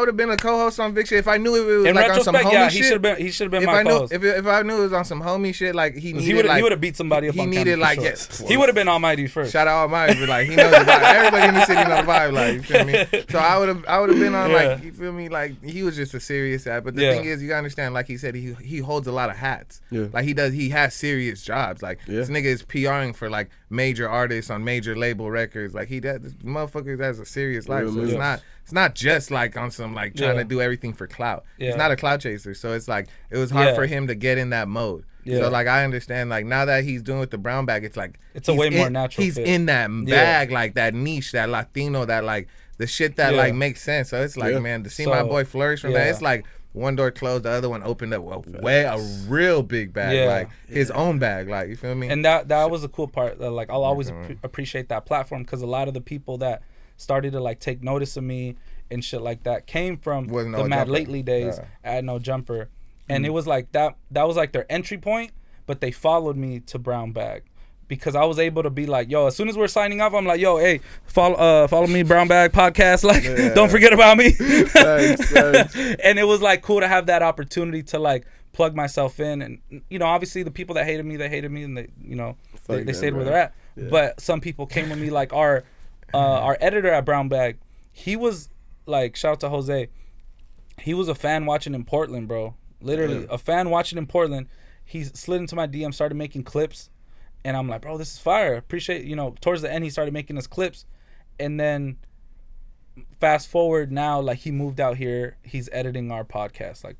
have been a co-host on Vic shit if I knew it was in like on some homie shit. He should have been my co-host. If I knew it was on some homie shit, like he would have beat somebody up. He needed like he would have been Almighty first. Shout out Almighty, but like he knows the vibe. Everybody in the city knows the vibe. Like you feel me? So I would have been on like you feel me like. He was just a serious ass, but the thing is, you gotta understand. Like he said, he holds a lot of hats. Yeah. Like he has serious jobs. Like this nigga is PRing for like major artists on major label records. Like this motherfucker has a serious life. So it's not just like on some like trying to do everything for clout. Yeah. He's not a clout chaser. So it's like it was hard for him to get in that mode. Yeah. So like I understand like now that he's doing with the brown bag, it's like it's a way more natural. He's in that bag, like that niche, that Latino, that like. The shit that like makes sense. So it's like, man, to see my boy flourish from that, it's like one door closed, the other one opened up a real big bag, like his own bag, like you feel me? And that was a cool part. Like I'll always appreciate that platform because a lot of the people that started to like take notice of me and shit like that came from the Mad Lately days at No Jumper, and it was like that was like their entry point, but they followed me to Brown Bag. Because I was able to be like, yo, as soon as we're signing off, I'm like, yo, hey, follow me, Brown Bag Podcast. Like, don't forget about me. Thanks. And it was like cool to have that opportunity to like plug myself in. And, you know, obviously the people that hated me, and they, you know, they stayed where they're at. Yeah. But some people came with me, like our editor at Brown Bag. He was like, shout out to Jose. He was a fan watching in Portland, bro. Literally, a fan watching in Portland. He slid into my DM, started making clips. And I'm like, bro, this is fire. Appreciate, you know, towards the end, he started making us clips. And then fast forward now, like he moved out here. He's editing our podcast, like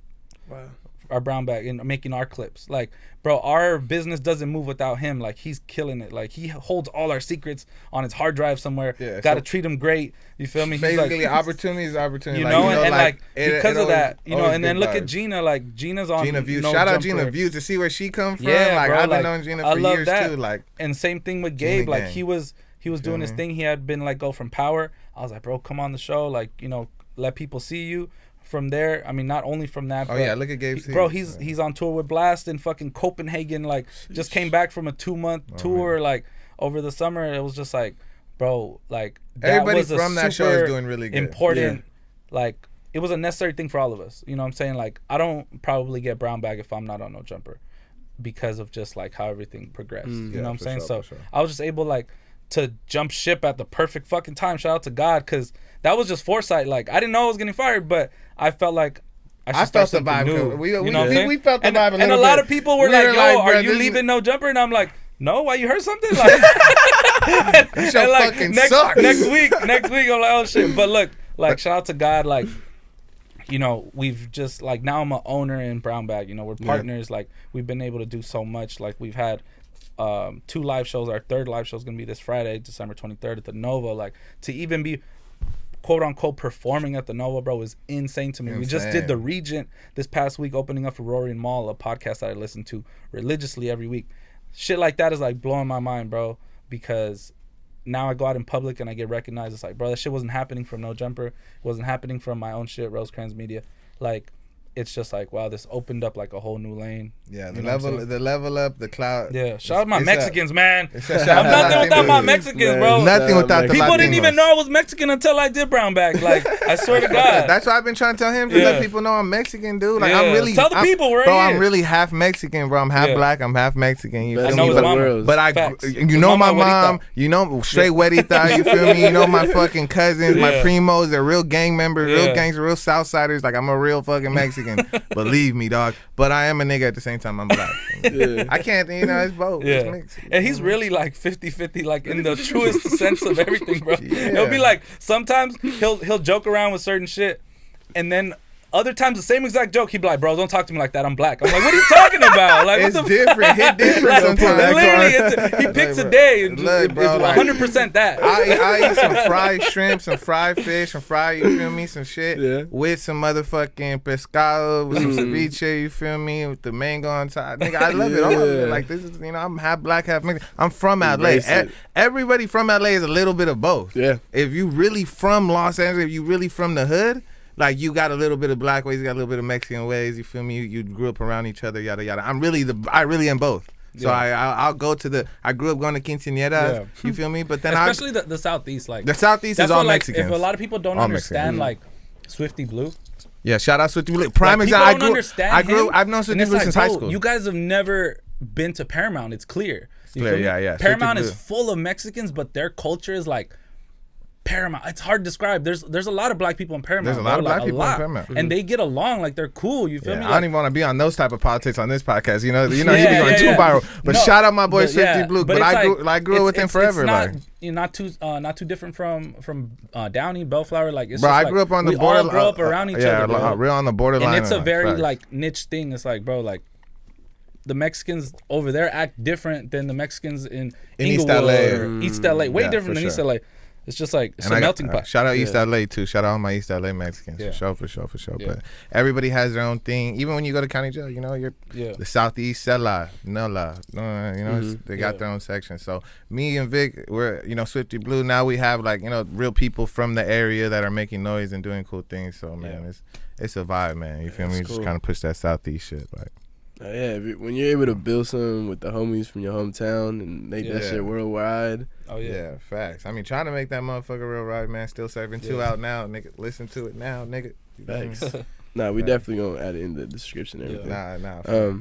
our Brown Bag, and making our clips. Like, bro, our business doesn't move without him. Like, he's killing it. Like, he holds all our secrets on his hard drive somewhere. Yeah, got to treat him great. You feel me? Basically, like, opportunity is opportunity. You know, and like because of that, you know, and then look at Gina. Like, Gina's on Gina Views. Shout out Gina Views to see where she come from. Yeah, like, bro, I've been knowing Gina for years too. Like, and same thing with Gabe. Like, he was doing his thing. He had been like go from Power. I was like, bro, come on the show. Like, you know, let people see you. From there, I mean, not only from that, but look at Gabe. Bro, he's on tour with Blast in fucking Copenhagen. Like, just came back from a 2-month tour. Man. Like, over the summer, it was just like, bro, like that everybody was from that show is doing really good. Important, like it was a necessary thing for all of us. You know what I'm saying? Like, I don't probably get Brown Bag if I'm not on No Jumper, because of just like how everything progressed. You know what I'm saying? So I was just able like to jump ship at the perfect fucking time. Shout out to God, because that was just foresight. Like, I didn't know I was getting fired, but I felt like I felt the vibe. We felt the vibe, and a lot of people were like, "Yo, are you leaving No Jumper?" And I'm like, "No, why, you heard something?" Like, and like fucking sucks. Next week, I'm like, "Oh shit!" But look, like, shout out to God, like, you know, we've just like now I'm an owner in Brown Bag. You know, we're partners. Like, we've been able to do so much. Like, we've had 2 live shows. Our 3rd live show is gonna be this Friday, December 23rd at the Nova. Like, to even be quote unquote performing at the Nova, bro, is insane to me. We just did the Regent this past week, opening up for Rory and Mal, a podcast that I listen to religiously every week. Shit like that is like blowing my mind, bro, because now I go out in public and I get recognized. It's like, bro, that shit wasn't happening from No Jumper. It wasn't happening from my own shit, RoseCranVic. Like, it's just like, wow, this opened up like a whole new lane. Yeah, the level up, the cloud. Yeah, shout out my Mexicans, man. I'm shout nothing without my Mexicans, bro. Nothing without the people Latinos. didn't even know I was Mexican until I did brown bag. Like, I swear to God. That's why I've been trying to tell him to let people know I'm Mexican, dude. Like, I'm really tell the people, right? Bro, here. I'm really half Mexican, bro. I'm half black. I'm half Mexican. You I feel know me? his mama. But you know my mom. You know straight huerita. You feel me? You know my fucking cousins, my primos. They're real gang members, real gangsters, real Southsiders. Like, I'm a real fucking Mexican. Believe me, dog. But I am a nigga at the same time. I'm black. I can't, it's both. Yeah. It's mixed. And he's really like 50-50, like in the truest sense of everything, bro. It'll be like, sometimes he'll joke around with certain shit, and then other times the same exact joke, he'd be like, bro, don't talk to me like that, I'm black. I'm like, what are you talking about? Like, It's different. Hit different like, sometimes. literally, he picks a day and Look, bro, it's 100% that. I eat some fried shrimp, some fried fish, some fried, you feel me, some shit with some motherfucking pescado, with some ceviche, you feel me, with the mango on top. Nigga, I love it all. Like, this is, I'm half black, half Mexican. I'm from LA. Everybody from LA is a little bit of both. Yeah. If you really from Los Angeles, if you really from the hood, like, you got a little bit of black ways, you got a little bit of Mexican ways, you feel me? You grew up around each other, yada yada. I really am both. So I'll go to I grew up going to quinceañeras, you feel me? But then especially the Southeast, like the Southeast is all Mexicans. If a lot of people don't understand like Swifty Blue. Yeah, shout out Swifty Blue. Prime example. I've known Swifty Blue since high school. You guys have never been to Paramount. It's clear. Yeah. Paramount is full of Mexicans, but their culture is like Paramount. It's hard to describe. There's a lot of black people in Paramount. There's a lot of black people in Paramount, and they get along. Like, they're cool. You feel me? I don't even want to be on those type of politics on this podcast. You know, he'd be going too viral. But shout out my boy Swifty Blue. But I grew up with him forever. It's not too different from Downey, Bellflower. Like, it's bro, just I grew up on the we border. all grew up around each other. Bro. Real on the borderline. And it's a very like niche thing. It's like, bro, like, the Mexicans over there act different than the Mexicans in East Inglewood LA or East LA. Way different than East LA. It's just like, it's a melting pot. Shout out East LA too. Shout out all my East LA Mexicans. For sure. Yeah. But everybody has their own thing. Even when you go to county jail, you're the Southeast, Sela, Nola. They got their own section. So me and Vic, we're, Swifty Blue. Now we have, like, real people from the area that are making noise and doing cool things. So, man, it's a vibe, man. You feel me? Cool. Just kind of push that Southeast shit, like. When you're able to build something with the homies from your hometown and make that shit worldwide. Oh yeah, facts. I mean, trying to make that motherfucker real right, man. Still serving 2 out now, nigga. Listen to it now, nigga. Facts. We definitely gonna add it in the description and everything. Nah.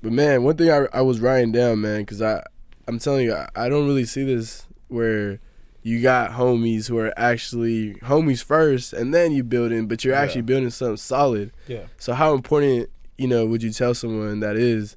But man, one thing I was writing down, man, because I'm telling you, I don't really see this where you got homies who are actually homies first, and then you build in, but you're actually building something solid. Yeah. So how important, would you tell someone that is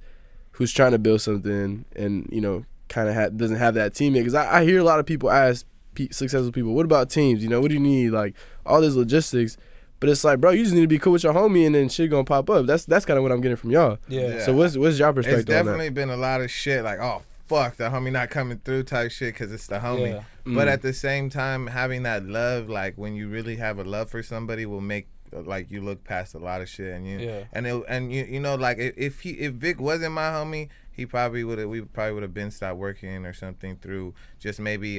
who's trying to build something and, kind of doesn't have that teammate? Because I hear a lot of people ask successful people, what about teams? What do you need? Like, all this logistics. But it's like, bro, you just need to be cool with your homie and then shit gonna pop up. That's kind of what I'm getting from y'all. Yeah. So what's your perspective on that? It's definitely been a lot of shit like, oh, fuck, the homie not coming through type shit because it's the homie. Yeah. But at the same time, having that love, like, when you really have a love for somebody will make, like, you look past a lot of shit, and like, if Vic wasn't my homie, we probably would have been stopped working or something through just maybe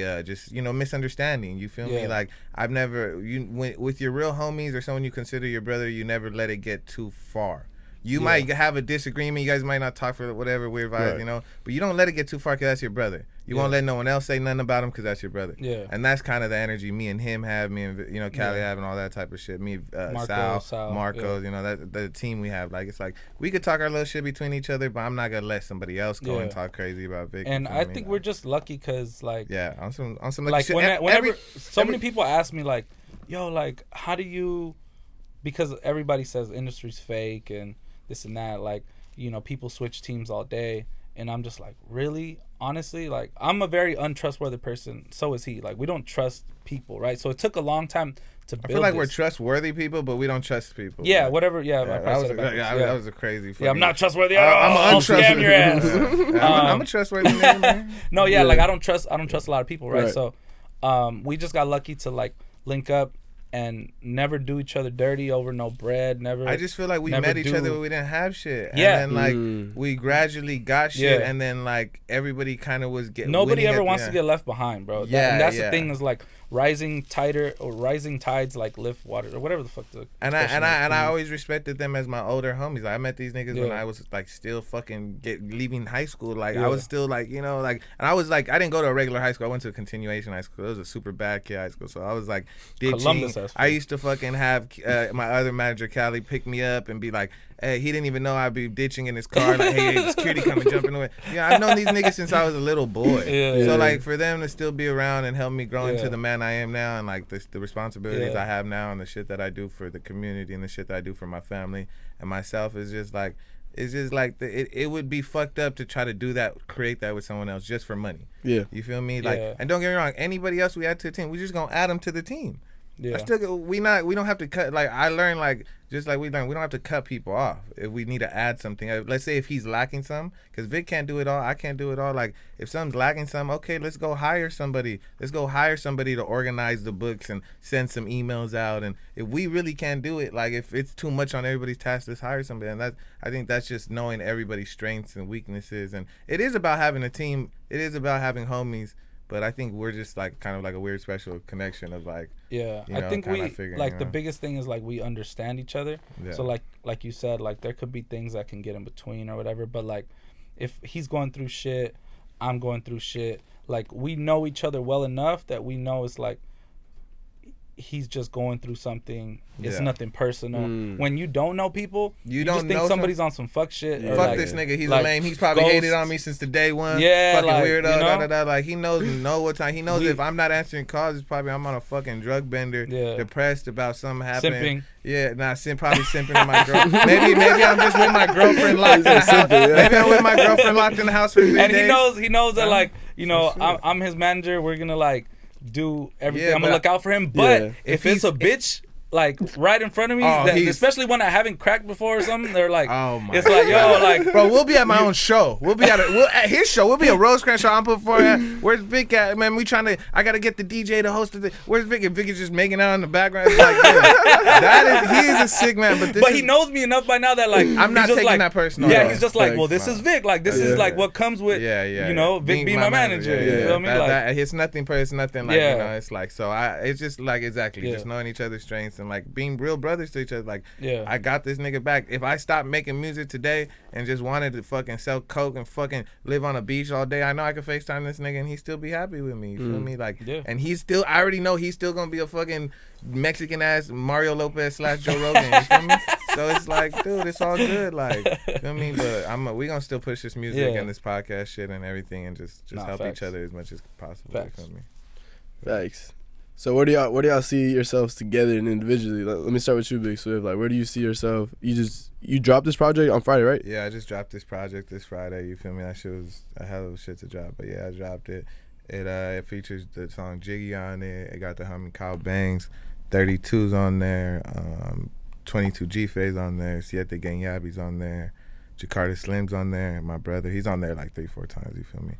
misunderstanding. You feel me? Like, I've never with your real homies or someone you consider your brother, you never let it get too far. You might have a disagreement. You guys might not talk for whatever weird vibes, but you don't let it get too far because that's your brother. You won't let no one else say nothing about him because that's your brother. Yeah. And that's kind of the energy me and him have, me and Callie have, and all that type of shit. Me, Sal, Marcos, that the team we have. Like, it's like we could talk our little shit between each other, but I'm not gonna let somebody else go and talk crazy about Vic. And I think we're just lucky because, like, on some lucky like, shit. Whenever many people ask me, like, yo, like, how do you? Because everybody says industry's fake and this and that, like, people switch teams all day, and I'm just like, really? Honestly, like, I'm a very untrustworthy person. So is he. Like, we don't trust people, right? So it took a long time to build. I feel like we're trustworthy people, but we don't trust people. Yeah, whatever. Yeah, that was a crazy. Yeah, I'm not trustworthy. I'm untrustworthy. Your ass. I'm a trustworthy nigga, man. No, like, I don't trust a lot of people, right? So, we just got lucky to, like, link up. and never do each other dirty over no bread. Never. I just feel like we met each other when we didn't have shit. Yeah. And then like we gradually got shit, and then like everybody kind of was getting. Nobody ever wants to get left behind, bro. Yeah, and that's the thing is like rising tides like lift water or whatever the fuck. I always respected them as my older homies. Like, I met these niggas when I was like still fucking leaving high school. Like I was still like, you know, like, and I was like, I didn't go to a regular high school. I went to a continuation high school. It was a super bad kid high school. So I was like ditching. I used to fucking have my other manager Callie pick me up and be like, hey, he didn't even know I'd be ditching in his car. Like, hey, security coming jumping away. Yeah, I've known these niggas since I was a little boy. So like for them to still be around and help me grow into the man I am now, and like the responsibilities I have now, and the shit that I do for the community and the shit that I do for my family and myself is just like, it's just like it would be fucked up to try to do that, create that with someone else just for money. Yeah, you feel me? Like, and don't get me wrong, anybody else we add to the team, we just gonna add them to the team. Yeah, we don't have to cut. Like I learned, like just like we learned, we don't have to cut people off if we need to add something. Let's say if he's lacking some, because Vic can't do it all, I can't do it all. Like if something's lacking some, okay, let's go hire somebody. Let's go hire somebody to organize the books and send some emails out. And if we really can't do it, like if it's too much on everybody's task, let's hire somebody. And I think that's just knowing everybody's strengths and weaknesses. And it is about having a team. It is about having homies. But I think we're just like kind of like a weird special connection of like, yeah, you know, I think we like the biggest thing is like we understand each other. Yeah. So like you said, like there could be things that can get in between or whatever. But like if he's going through shit, I'm going through shit. Like we know each other well enough that we know it's like he's just going through something. It's nothing personal. When you don't know people, you don't just think somebody's on some fuck shit. Fuck like, this nigga. He's like, a lame. He's probably hated on me since the day one. Yeah, fucking like, weirdo. You know? Like he knows what time. He knows if I'm not answering calls, it's probably I'm on a fucking drug bender, depressed about something happening. Simping. Yeah, probably simping in my girlfriend. Maybe I'm just with my girlfriend locked in the house. Maybe I'm with my girlfriend locked in the house for 3 days. And he knows that like, you know, I'm his manager. We're gonna like do everything. I'm gonna look out for him. But if it's a bitch like right in front of me, especially when I haven't cracked before or something, they're like, it's like, yo, like, bro, we'll be at my own show. We'll be at his show. We'll be a RoseCran show. I'm putting for where's Vic at? Man, I gotta get the DJ to host it. Where's Vic? And Vic is just making out in the background. It's like, he is a sick man. But he knows me enough by now that like I'm not taking that personal. Yeah, he's just like, well, this is Vic. Like this is like what comes with you know, Vic being my manager. You feel me? Like it's nothing personal, nothing like, you know, it's like, so it's just like exactly just knowing each other's strengths and like being real brothers to each other. Like, I got this nigga back. If I stopped making music today and just wanted to fucking sell coke and fucking live on a beach all day, I know I could FaceTime this nigga and he'd still be happy with me. You feel me? Like, and I already know he's still gonna be a fucking Mexican ass Mario Lopez / Joe Rogan. You feel me? So it's like, dude, it's all good. Like, you feel me? But we gonna still push this music and this podcast shit and everything and just help each other as much as possible. You feel me? Facts. So where do y'all see yourselves together and individually? Let me start with you, Big Swift. Like, where do you see yourself? You dropped this project on Friday, right? Yeah, I just dropped this project this Friday. You feel me? That shit was a hell of a shit to drop. But yeah, I dropped it. It features the song Jiggy on it. It got the homie Kyle Bangs, 32's on there, 22 G-Phase on there, Siete Gang Yabby's on there, Jakarta Slim's on there, my brother. He's on there like 3-4 times. You feel me?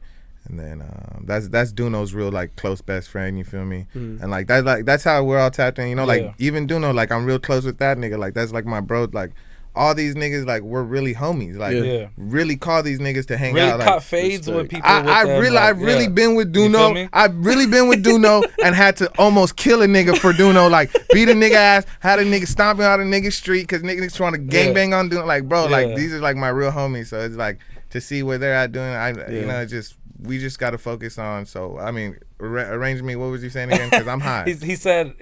And then that's Duno's real like close best friend, you feel me? And like that's how we're all tapped in, you know, like even Duno, like I'm real close with that nigga, like that's like my bro, like all these niggas, like we're really homies, like really call these niggas to hang out. Really caught fades with people. I've really been with Duno. I've really been with Duno and had to almost kill a nigga for Duno, like beat a nigga ass, had a nigga stomping out a nigga street because niggas trying to gangbang on Duno, like bro, like these are like my real homies. So it's like to see where they're at doing, you know, we just got to focus on. So I mean, arrange me. What was you saying again? Because I'm high. he said,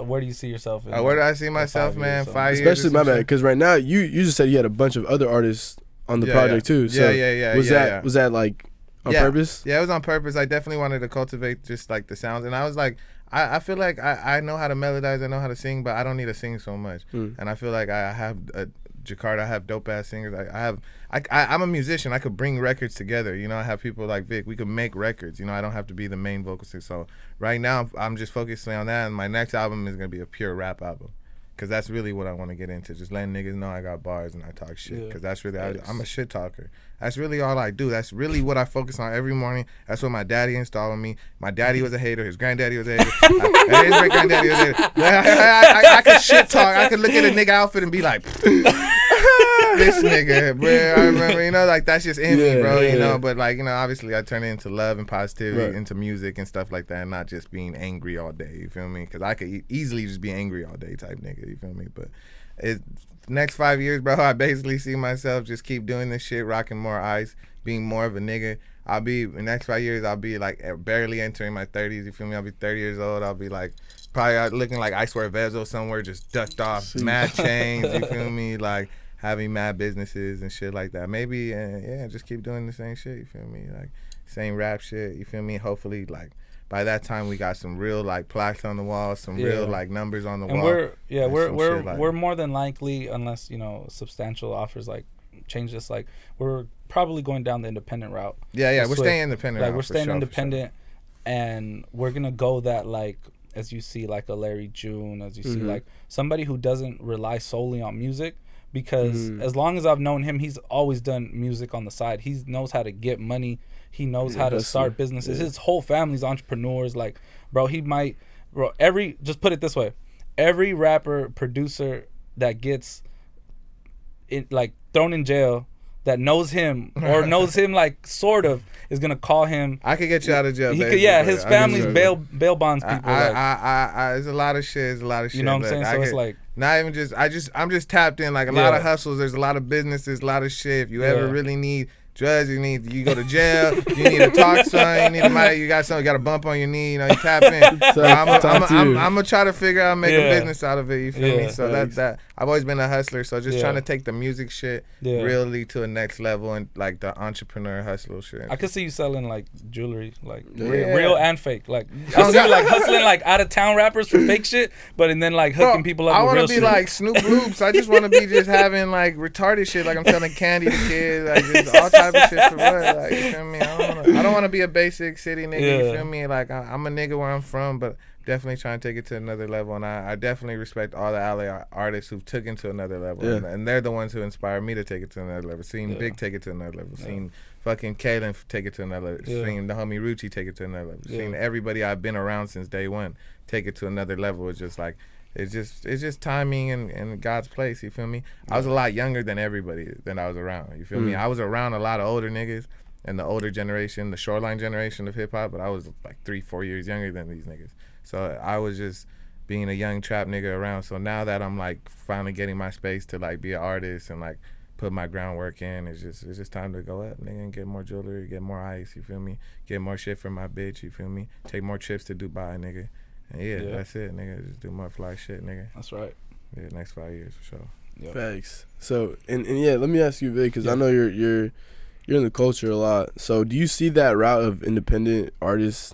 where do you see yourself? In, where do I see myself, man? 5 years. Especially my bad, because right now you just said you had a bunch of other artists on the project too. So was that like on purpose? Yeah, it was on purpose. I definitely wanted to cultivate just like the sounds, and I was like, I feel like I know how to melodize, I know how to sing, but I don't need to sing so much. And I feel like I have Jakarta, I have dope ass singers. I'm a musician. I could bring records together. You know, I have people like Vic. We could make records. You know, I don't have to be the main vocalist. So right now, I'm just focusing on that. And my next album is gonna be a pure rap album, because that's really what I want to get into. Just letting niggas know I got bars and I talk shit, because that's really I'm a shit talker. That's really all I do. That's really what I focus on every morning. That's what my daddy installed on me. My daddy was a hater. His granddaddy was a hater. And his great granddaddy was a hater. I could shit talk. I could look at a nigga outfit and be like, this nigga, bro. I remember, you know, like that's just in me, bro. You know, but like, you know, obviously I turn it into love and positivity, into music and stuff like that, and not just being angry all day. You feel me? Because I could easily just be angry all day type nigga. You feel me? But next 5 years, bro, I basically see myself just keep doing this shit, rocking more ice, being more of a nigga. I'll be in the next 5 years, I'll be like barely entering my 30s. You feel me? I'll be 30 years old. I'll be like probably looking like I swear Vezo somewhere, just ducked off, mad chains. You feel me? Like having mad businesses and shit like that. Maybe, just keep doing the same shit. You feel me? Like same rap shit. You feel me? Hopefully, like by that time we got some real like plaques on the wall, some real like numbers on the wall. We're more than likely, unless, you know, substantial offers like change this, like we're probably going down the independent route. We're staying independent. Like we're staying independent, and we're gonna go that, like, as you see like a Larry June, as you see like somebody who doesn't rely solely on music, because as long as I've known him, he's always done music on the side. He knows how to get money. He knows how to start businesses. His whole family's entrepreneurs. Like, bro, just put it this way. Every rapper, producer that gets like thrown in jail, that knows him or knows him like sort of, is gonna call him. I could get you out of jail. His family's bail bonds people. There's a lot of shit. There's a lot of shit. You know what I'm saying? So it's like not even just. I'm just tapped in. Like a lot of hustles. There's a lot of businesses. A lot of shit. If you ever really need drugs, you go to jail, you need to talk son, you got a bump on your knee, you know, you tap in. So I'm gonna try to figure out, make a business out of it, you feel me? So that I've always been a hustler, so just trying to take the music shit really to a next level, and like the entrepreneur hustle shit. I could see you selling like jewelry, like real and fake. Like I see you like hustling like out of town rappers for fake shit, and then like hooking people up with real shit. I want to be like Snoop Loops. I just want to be just having like retarded shit, like I'm selling candy to kids, like just all type of shit for what, like, you feel me? I don't want to be a basic city nigga, you feel me? Like I'm a nigga where I'm from, but definitely trying to take it to another level, and I definitely respect all the LA artists who've took it to another level, and they're the ones who inspired me to take it to another level. Seeing Big take it to another level, seeing fucking Kalen take it to another level, seeing the homie Rucci take it to another level, seeing everybody I've been around since day one take it to another level. It's just like it's just timing and God's place, you feel me? I was a lot younger than everybody that I was around, you feel me? I was around a lot of older niggas and the older generation, the shoreline generation of hip hop, but I was like 3-4 years younger than these niggas. So I was just being a young trap nigga around. So now that I'm like finally getting my space to like be an artist and like put my groundwork in, it's just time to go up, nigga, and get more jewelry, get more ice, you feel me? Get more shit for my bitch, you feel me? Take more trips to Dubai, nigga. And that's it, nigga. Just do more fly shit, nigga. That's right. Yeah, next 5 years for sure. Yep. Thanks. So and let me ask you, Vic, because I know you're in the culture a lot. So do you see that route of independent artists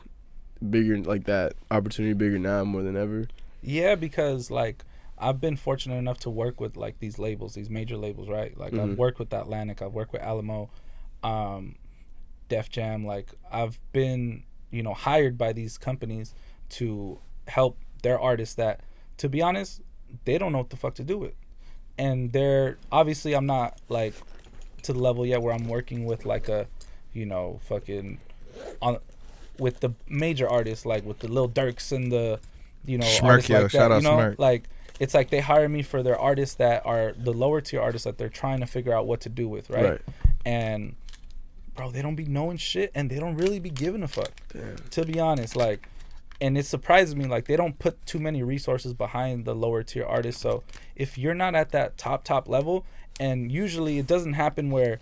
bigger, like that opportunity bigger now more than ever? Yeah, because like I've been fortunate enough to work with like these labels, these major labels, right? Like I've worked with Atlantic, I've worked with Alamo, Def Jam. Like I've been, you know, hired by these companies to help their artists that, to be honest, they don't know what the fuck to do with. And they're obviously, I'm not like to the level yet where I'm working with like a, you know, fucking on with the major artists, like with the Lil Durks and the, you know, artists like that, shout out, you know, Smirk. Like it's like they hire me for their artists that are the lower tier artists that they're trying to figure out what to do with, right? And bro, they don't be knowing shit, and they don't really be giving a fuck. Damn. To be honest, like, and it surprises me, like they don't put too many resources behind the lower tier artists. So if you're not at that top level, and usually it doesn't happen where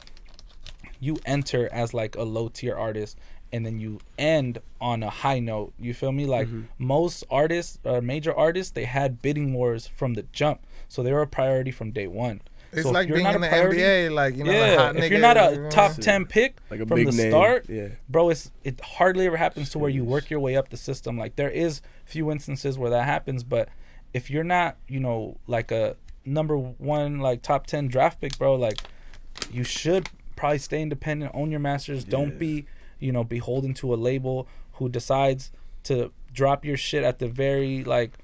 you enter as like a low tier artist and then you end on a high note, you feel me? Like most artists, major artists, they had bidding wars from the jump, so they were a priority from day one. It's so like being in the NBA, like, you know, like hot if nigga, you're not a top 10 pick like a from big the name. start, bro, it hardly ever happens to where you work your way up the system. Like there is few instances where that happens, but if you're not, you know, like a number one, like top 10 draft pick, bro, like you should probably stay independent, own your masters. Don't be, you know, beholden to a label who decides to drop your shit at the very like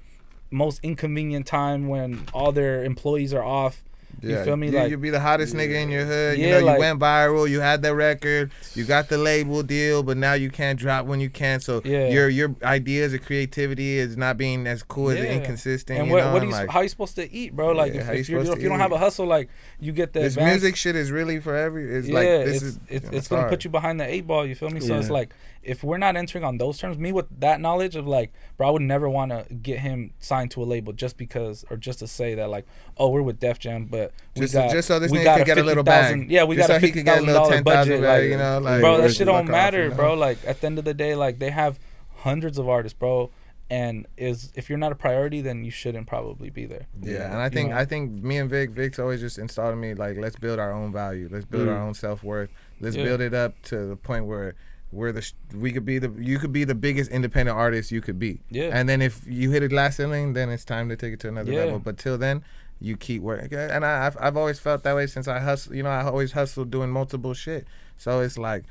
most inconvenient time when all their employees are off. You feel me? Like, you'd be the hottest nigga in your hood. Yeah, you know, like, you went viral. You had the record. You got the label deal, but now you can't drop when you can. So your ideas or creativity is not being as cool as inconsistent. And how you supposed to eat, bro? Like if you don't have a hustle, like you get the this music shit is really for it's gonna put you behind the 8 ball. You feel me? So it's like, if we're not entering on those terms, me with that knowledge of like, bro, I would never want to get him signed to a label just because, or just to say that like, oh, we're with Def Jam, but just so this nigga could get a little bag. Yeah, we got a $50,000 budget. Like, you know, like, bro, that shit don't matter, you know? Bro. Like at the end of the day, like they have hundreds of artists, bro. And if you're not a priority, then you shouldn't probably be there. Yeah, and I think me and Vic's always just installed in me like, let's build our own value, let's build our own self-worth, let's build it up to the point where you could be the biggest independent artist you could be. Yeah. And then if you hit a glass ceiling, then it's time to take it to another level. But till then, you keep working. And I've always felt that way since I hustle. You know, I always hustled doing multiple shit. So it's like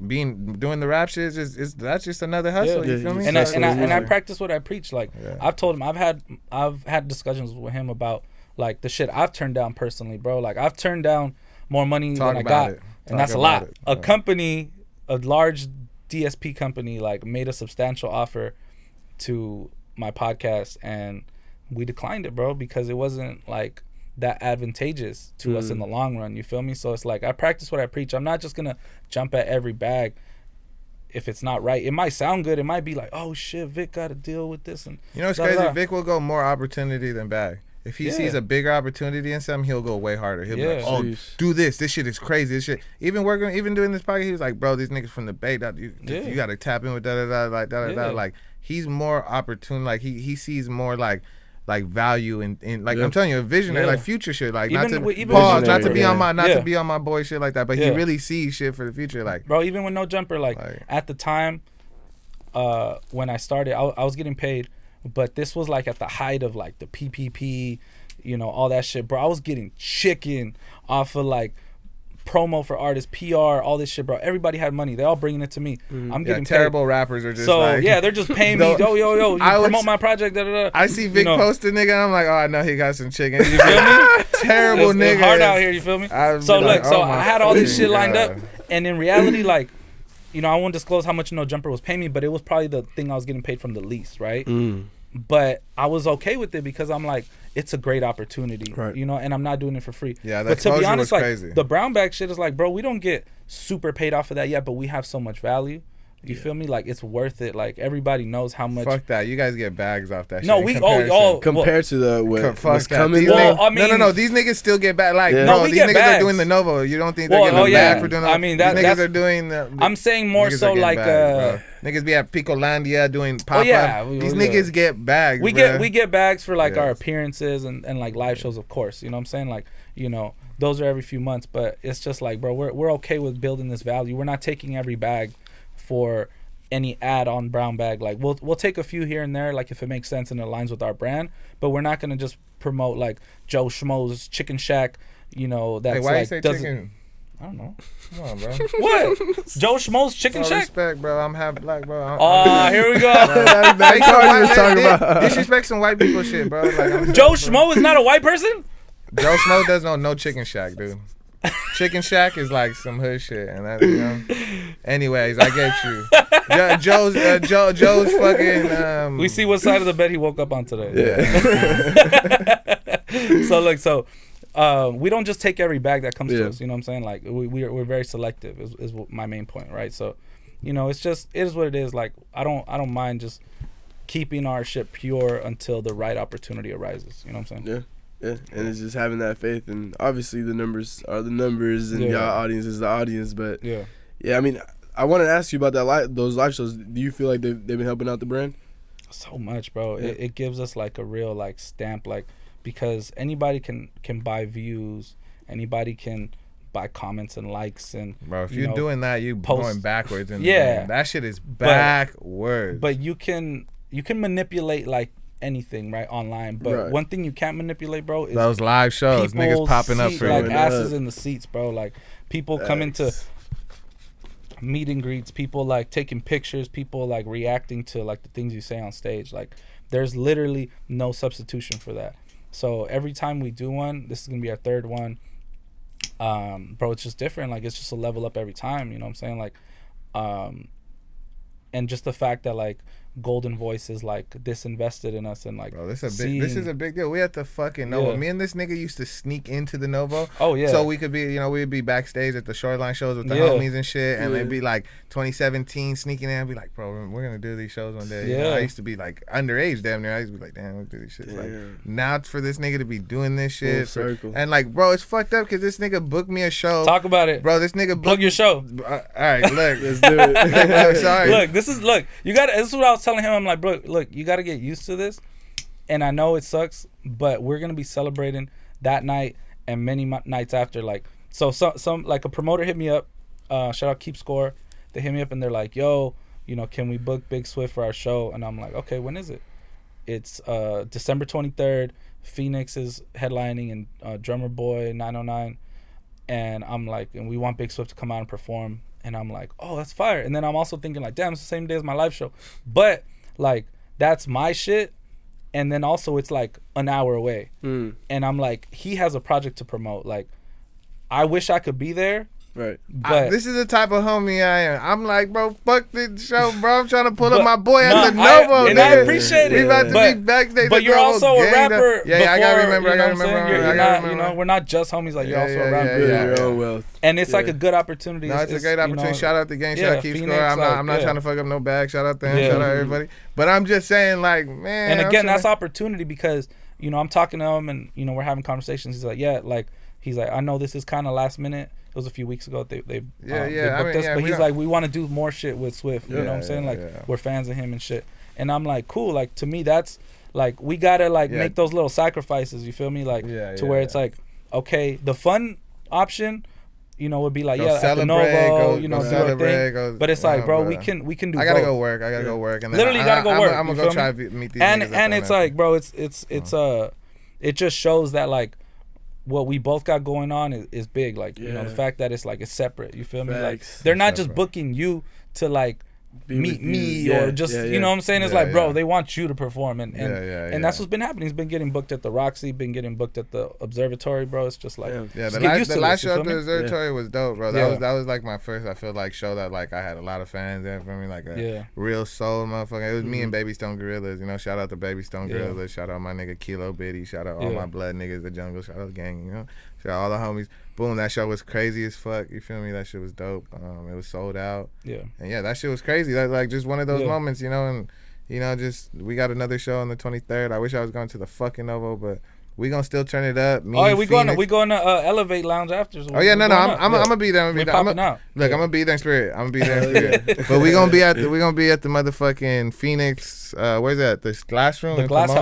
doing the rap shit that's just another hustle. You feel me? And I practice what I preach. Like I've told him, I've had discussions with him about like the shit I've turned down personally, bro. Like I've turned down more money than I got, and that's a lot. A company, a large DSP company, like made a substantial offer to my podcast, and we declined it, bro, because it wasn't like that advantageous to us in the long run. You feel me? So it's like, I practice what I preach. I'm not just gonna jump at every bag if it's not right. It might sound good. It might be like, oh shit, Vic got to deal with this, and you know it's crazy. Vic will go more opportunity than bag. If he sees a bigger opportunity in something, he'll go way harder. He'll be like, oh, do this. This shit is crazy. This shit. Even doing this podcast, he was like, bro, these niggas from the Bay, you got to tap in with da-da-da, like, da-da-da. Like, he's more opportune. Like, he sees more, like value in like, I'm telling you, a visionary, like, future shit. Like, not to be on my boy shit like that, but he really sees shit for the future. Like, bro, even with No Jumper, like at the time when I started, I was getting paid. But this was like at the height of like the PPP, you know, all that shit, bro. I was getting chicken off of like promo for artists, PR, all this shit, bro. Everybody had money. They all bringing it to me. I'm getting terrible paid. Rappers are just so like, they're just paying me. Yo, you promote my project. Da, da, da. I see Vic post a nigga, and I'm like, oh, I know he got some chicken. You feel me? Terrible nigga. It's hard out here. You feel me? So look, I had all this shit lined up, and in reality, like, you know, I won't disclose how much No Jumper was paying me, but it was probably the thing I was getting paid from the least, right? But I was okay with it because I'm like, it's a great opportunity, you know, and I'm not doing it for free. Yeah, but to be honest, like crazy. The brown bag shit is like, bro, we don't get super paid off of that yet, but we have so much value. You feel me? Like, it's worth it. Like, everybody knows how much. Fuck that. You guys get bags off that shit. No, we all compared to the what's coming. No. These niggas still get back. Like, no, these niggas are doing the Novo. You don't think they're getting a bag for doing that? I mean, these niggas are doing the. I'm saying more so like niggas be at Picolandia doing pop up. These niggas get bags. We get bags for like our appearances and like live shows, of course. You know what I'm saying? Like, you know, those are every few months. But it's just like, bro, we're okay with building this value. We're not taking every bag for any ad on brown bag. Like, we'll take a few here and there, like if it makes sense and aligns with our brand, but we're not gonna just promote like Joe Schmo's Chicken Shack, you know, that's why like you say chicken? I don't know. Come on, bro. What? Joe Schmo's Chicken Shack? Respect, bro. I'm half black, bro. Here we go. Disrespect some white people shit, bro. Like, Joe Schmo is not a white person? Joe Schmo doesn't know Chicken Shack, dude. Chicken Shack is like some hood shit, and that, you know. Anyways, I get you. Joe's fucking. We see what side of the bed he woke up on today. Yeah. So we don't just take every bag that comes to us. You know what I'm saying? Like, we're very selective. Is my main point, right? So, you know, it is what it is. Like, I don't mind just keeping our shit pure until the right opportunity arises. You know what I'm saying? Yeah. Yeah, and it's just having that faith, and obviously the numbers are the numbers, and y'all audience is the audience. But yeah, I mean, I wanted to ask you about those live shows. Do you feel like they've been helping out the brand? So much, bro. Yeah. It gives us like a real like stamp, like, because anybody can buy views, anybody can buy comments and likes, and bro, if you're doing that, you going backwards in the game. That shit is backwards. But you can manipulate like anything right online, but one thing you can't manipulate, bro, is those live shows, niggas popping up for like asses in the seats, bro. Like, people coming to meet and greets, people like taking pictures, people like reacting to like the things you say on stage. Like there's literally no substitution for that. So every time we do one, this is gonna be our third one. Bro, it's just different. Like it's just a level up every time. You know what I'm saying? Like, and just the fact that like Golden Voice is like disinvested in us and like, bro, this is a big deal. We at the fucking Novo. Yeah. Me and this nigga used to sneak into the Novo. Oh yeah. So we could be, you know, we'd be backstage at the Shoreline shows with the homies and shit, and it'd be like 2017 sneaking in. I'd be like, bro, we're gonna do these shows one day. You know, I used to be like underage, damn near. I used to be like, damn, we'll do these shit. Like now it's for this nigga to be doing this shit. And like, bro, it's fucked up because this nigga booked me a show. Talk about it, bro. This nigga plug your show. All right, look, let's do it. Sorry. Look, this is you got. This is what I was telling him. I'm like, bro, look, you got to get used to this, and I know it sucks, but we're gonna be celebrating that night and many nights after. Like, so some like a promoter hit me up. Shout out Keep Score. They hit me up and they're like, yo, you know, can we book Big Swift for our show? And I'm like, okay, when is it? It's December 23rd. Phoenix is headlining and Drummer Boy 909. And I'm like, and we want Big Swift to come out and perform. And I'm like, oh, that's fire. And then I'm also thinking like, damn, it's the same day as my live show. But like, that's my shit. And then also it's like an hour away. And I'm like, he has a project to promote. Like, I wish I could be there. Right. But this is the type of homie I am. I'm like, bro, fuck this show, bro. I'm trying to pull up my boy at the Novo. And I appreciate it. We about to be backstage. But you're also a rapper. Yeah, I gotta remember. You're not, you know, we're not just homies. Like, you're also a rapper. Your own wealth. And it's like a good opportunity. No, it's a great opportunity. You know, shout out the gang. Shout out Keep Score. I'm not trying to fuck up no bag. Shout out them. Shout out everybody. But I'm just saying, like, man. And again, that's opportunity because, you know, I'm talking to him and, you know, we're having conversations. He's like, yeah, like, he's like, I know this is kind of last minute. It was a few weeks ago. They booked us, but he's like, we want to do more shit with Swift. You know what I'm saying? Like, we're fans of him and shit. And I'm like, cool. Like, to me, that's like, we gotta like make those little sacrifices. You feel me? Like, to where it's like, okay, the fun option, you know, would be like, at the Novo, you know, do our thing. But it's like, bro, we can do. I gotta go work. I gotta go work. And literally, you gotta go work. I'm gonna go try to meet these. And it's like, bro, it's it just shows that like, what we both got going on is big. Like, you know, the fact that it's like it's separate. You feel me? Like, they're not just booking you to like meet me or just you know what I'm saying? It's like, bro, they want you to perform and that's what's been happening. He's been getting booked at the Roxy, been getting booked at the Observatory, bro. It's just like the last show at the Observatory was dope, bro. That was like my first, I feel like, show that like I had a lot of fans there for me, like a real soul motherfucker. It was me and Baby Stone Gorillas, you know. Shout out to Baby Stone Gorillas, shout out my nigga Kilo Bitty, shout out all my blood niggas, the jungle, shout out gang, you know. Shout out all the homies. Boom, that show was crazy as fuck. You feel me? That shit was dope. It was sold out. Yeah. And that shit was crazy. That like just one of those moments, you know, and you know, just we got another show on the 23rd. I wish I was going to the fucking Novo, but we gonna still turn it up. We going to Elevate Lounge after. So I'm gonna be there. I'm gonna be there in spirit. But we gonna be at the motherfucking Phoenix. Where's that? This glass room. The glass